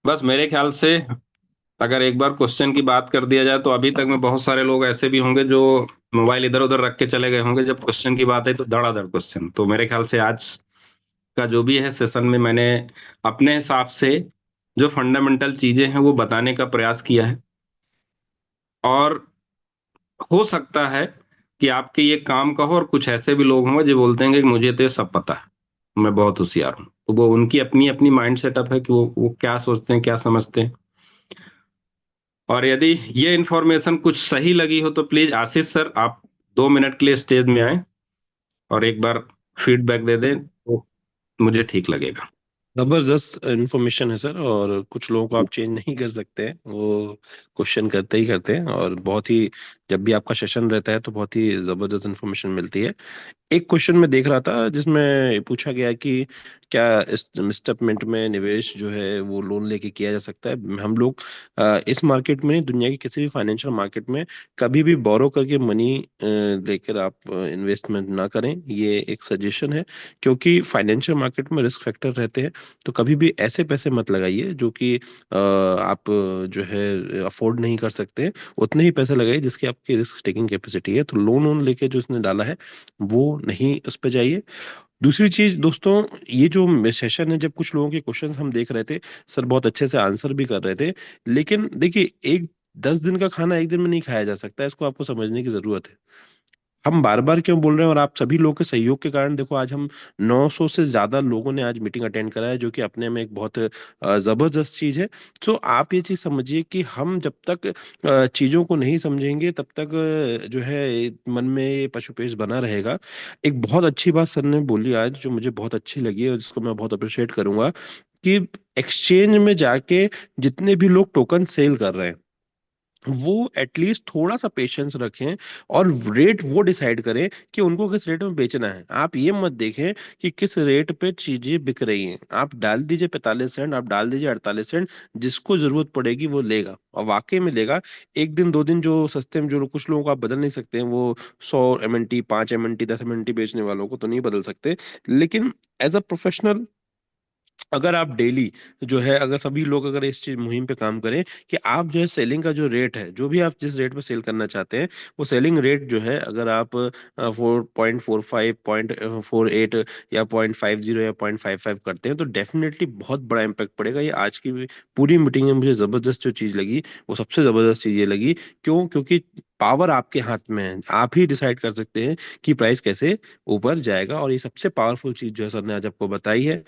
बस मेरे ख्याल से अगर एक बार क्वेश्चन की बात कर दिया जाए तो अभी तक में बहुत सारे लोग ऐसे भी होंगे जो मोबाइल इधर उधर रख के चले गए होंगे, जब क्वेश्चन की बात है तो धड़ाधड़ क्वेश्चन। तो मेरे ख्याल से आज का जो भी है सेशन में मैंने अपने हिसाब से जो फंडामेंटल चीजें हैं वो बताने का प्रयास किया है। और हो सकता है कि आपके ये काम का हो और कुछ ऐसे भी लोग होंगे जो बोलते हैं कि मुझे तो ये सब पता है, मैं बहुत होशियार हूँ। तो वो उनकी अपनी अपनी माइंड सेटअप है कि वो क्या सोचते हैं, क्या समझते हैं। और यदि ये इन्फॉर्मेशन कुछ सही लगी हो तो प्लीज आशीष सर आप 2 मिनट के लिए स्टेज में आए और एक बार फीडबैक दे दें तो मुझे ठीक लगेगा। जबरदस्त इंफॉर्मेशन है सर, और कुछ लोगों को आप चेंज नहीं कर सकते हैं, वो क्वेश्चन करते ही करते हैं। और बहुत ही, जब भी आपका सेशन रहता है तो बहुत ही जबरदस्त इंफॉर्मेशन मिलती है। एक क्वेश्चन में देख रहा था जिसमें पूछा गया कि क्या इस इन्वेस्टमेंट में निवेश जो है वो लोन लेके किया जा सकता है। हम लोग इस मार्केट में नहीं, दुनिया की किसी भी फाइनेंशियल मार्केट में कभी भी बोरो करके मनी लेकर आप इन्वेस्टमेंट ना करें, ये एक सजेशन है। क्योंकि फाइनेंशियल मार्केट में रिस्क फैक्टर रहते हैं। तो कभी भी ऐसे पैसे मत लगाइए जो कि आप जो है अफोर्ड नहीं कर सकते। उतने ही पैसे लगाइए जिसकी आपकी रिस्क टेकिंग कैपेसिटी है। तो लोन वोन लेके जो इसने डाला है वो नहीं उस पे जाइए। दूसरी चीज दोस्तों, ये जो सेशन है, जब कुछ लोगों के क्वेश्चन हम देख रहे थे, सर बहुत अच्छे से आंसर भी कर रहे थे। लेकिन देखिए, एक 10 दिन का खाना एक दिन में नहीं खाया जा सकता है, इसको आपको समझने की जरूरत है। हम बार बार क्यों बोल रहे हैं, और आप सभी लोगों के सहयोग के कारण देखो आज हम 900 से ज्यादा लोगों ने आज मीटिंग अटेंड करा है, जो कि अपने में एक बहुत जबरदस्त चीज है। तो आप ये चीज समझिए कि हम जब तक चीजों को नहीं समझेंगे तब तक जो है मन में ये पशुपेश बना रहेगा। एक बहुत अच्छी बात सर ने बोली आज, जो मुझे बहुत अच्छी लगी और जिसको मैं बहुत अप्रिशिएट करूंगा, कि एक्सचेंज में जाके जितने भी लोग टोकन सेल कर रहे हैं वो एटलीस्ट थोड़ा सा पेशेंस रखें, और रेट वो डिसाइड करें कि उनको किस रेट में बेचना है। आप ये मत देखें कि किस रेट पे चीजें बिक रही हैं। आप डाल दीजिए 45 सेंट, आप डाल दीजिए 48 सेंट, जिसको जरूरत पड़ेगी वो लेगा और वाकई में लेगा। एक दिन दो दिन जो सस्ते में, जो कुछ लोगों को आप बदल नहीं सकते हैं, वो 100 MNT, 5 MNT, 10 MNT बेचने वालों को तो नहीं बदल सकते। लेकिन एज अ प्रोफेशनल, अगर आप डेली जो है, अगर सभी लोग अगर इस चीज मुहिम पे काम करें कि आप जो है सेलिंग का जो रेट है, जो भी आप जिस रेट पे सेल करना चाहते हैं, वो सेलिंग रेट जो है, अगर आप 4.45, 0.48 या 0.50 या 0.55 करते हैं, तो डेफिनेटली बहुत बड़ा इम्पैक्ट पड़ेगा। ये आज की पूरी मीटिंग में मुझे जबरदस्त जो चीज लगी, वो सबसे जबरदस्त चीज ये लगी। क्यों? क्योंकि पावर आपके हाथ में है, आप ही डिसाइड कर सकते हैं कि प्राइस कैसे ऊपर जाएगा। और ये सबसे पावरफुल चीज जो है सर ने आज आपको बताई है।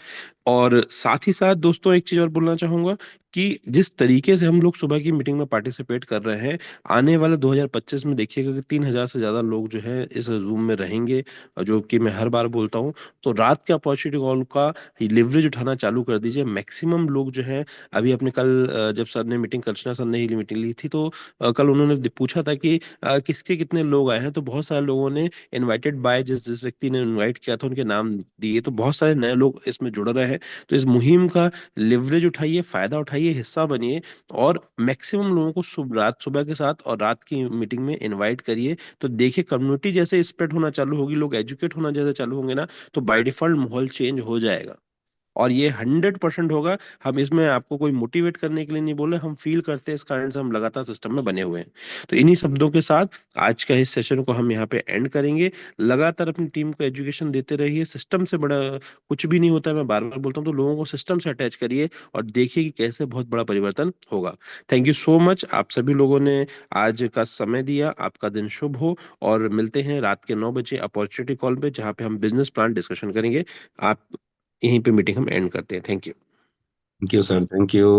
और साथ ही साथ दोस्तों, एक चीज और बोलना चाहूंगा कि जिस तरीके से हम लोग सुबह की मीटिंग में पार्टिसिपेट कर रहे हैं, आने वाले 2025 में देखिएगा कि 3,000 से ज्यादा लोग जो हैं इस जूम में रहेंगे। और जो कि मैं हर बार बोलता हूँ, तो रात के अपॉर्चुनिटी कॉल का लिवरेज उठाना चालू कर दीजिए। मैक्सिमम लोग जो हैं, अभी अपने कल जब सर ने मीटिंग, कृष्णा सर ने ही मीटिंग ली थी, तो कल उन्होंने पूछा था कि किसके कितने लोग आए हैं, तो बहुत सारे लोगों ने इनवाइटेड बाय, जिस जिस व्यक्ति ने इनवाइट किया था उनके नाम दिए, तो बहुत सारे नए लोग इसमें जुड़ रहे हैं। तो इस मुहिम का लिवरेज उठाइए, फायदा उठाइए, हिस्सा बनिए, और मैक्सिमम लोगों को रात सुबह के साथ और रात की मीटिंग में इनवाइट करिए। तो देखिए, कम्युनिटी जैसे स्प्रेड होना चालू होगी, लोग एजुकेट होना जैसे चालू होंगे ना, तो बाय डिफॉल्ट माहौल चेंज हो जाएगा। और ये 100% होगा। हम इसमें आपको कोई मोटिवेट करने के लिए नहीं बोले, हम फील करते हैं, इस कारण से हम लगातार सिस्टम में बने हुए हैं। तो इन्हीं शब्दों के साथ आज का इस सेशन को हम यहाँ पे एंड करेंगे। लगातार अपनी टीम को एजुकेशन देते रहिए, सिस्टम से बड़ा कुछ भी नहीं होता है, मैं बार बार बोलता हूँ। तो लोगों को सिस्टम से अटैच करिए और देखिए कि कैसे बहुत बड़ा परिवर्तन होगा। थैंक यू सो मच, आप सभी लोगों ने आज का समय दिया। आपका दिन शुभ हो, और मिलते हैं रात के 9 बजे अपॉर्चुनिटी कॉल पे, जहाँ पे हम बिजनेस प्लान डिस्कशन करेंगे। आप, यहीं पे मीटिंग हम एंड करते हैं। Thank you. Thank you sir, thank you.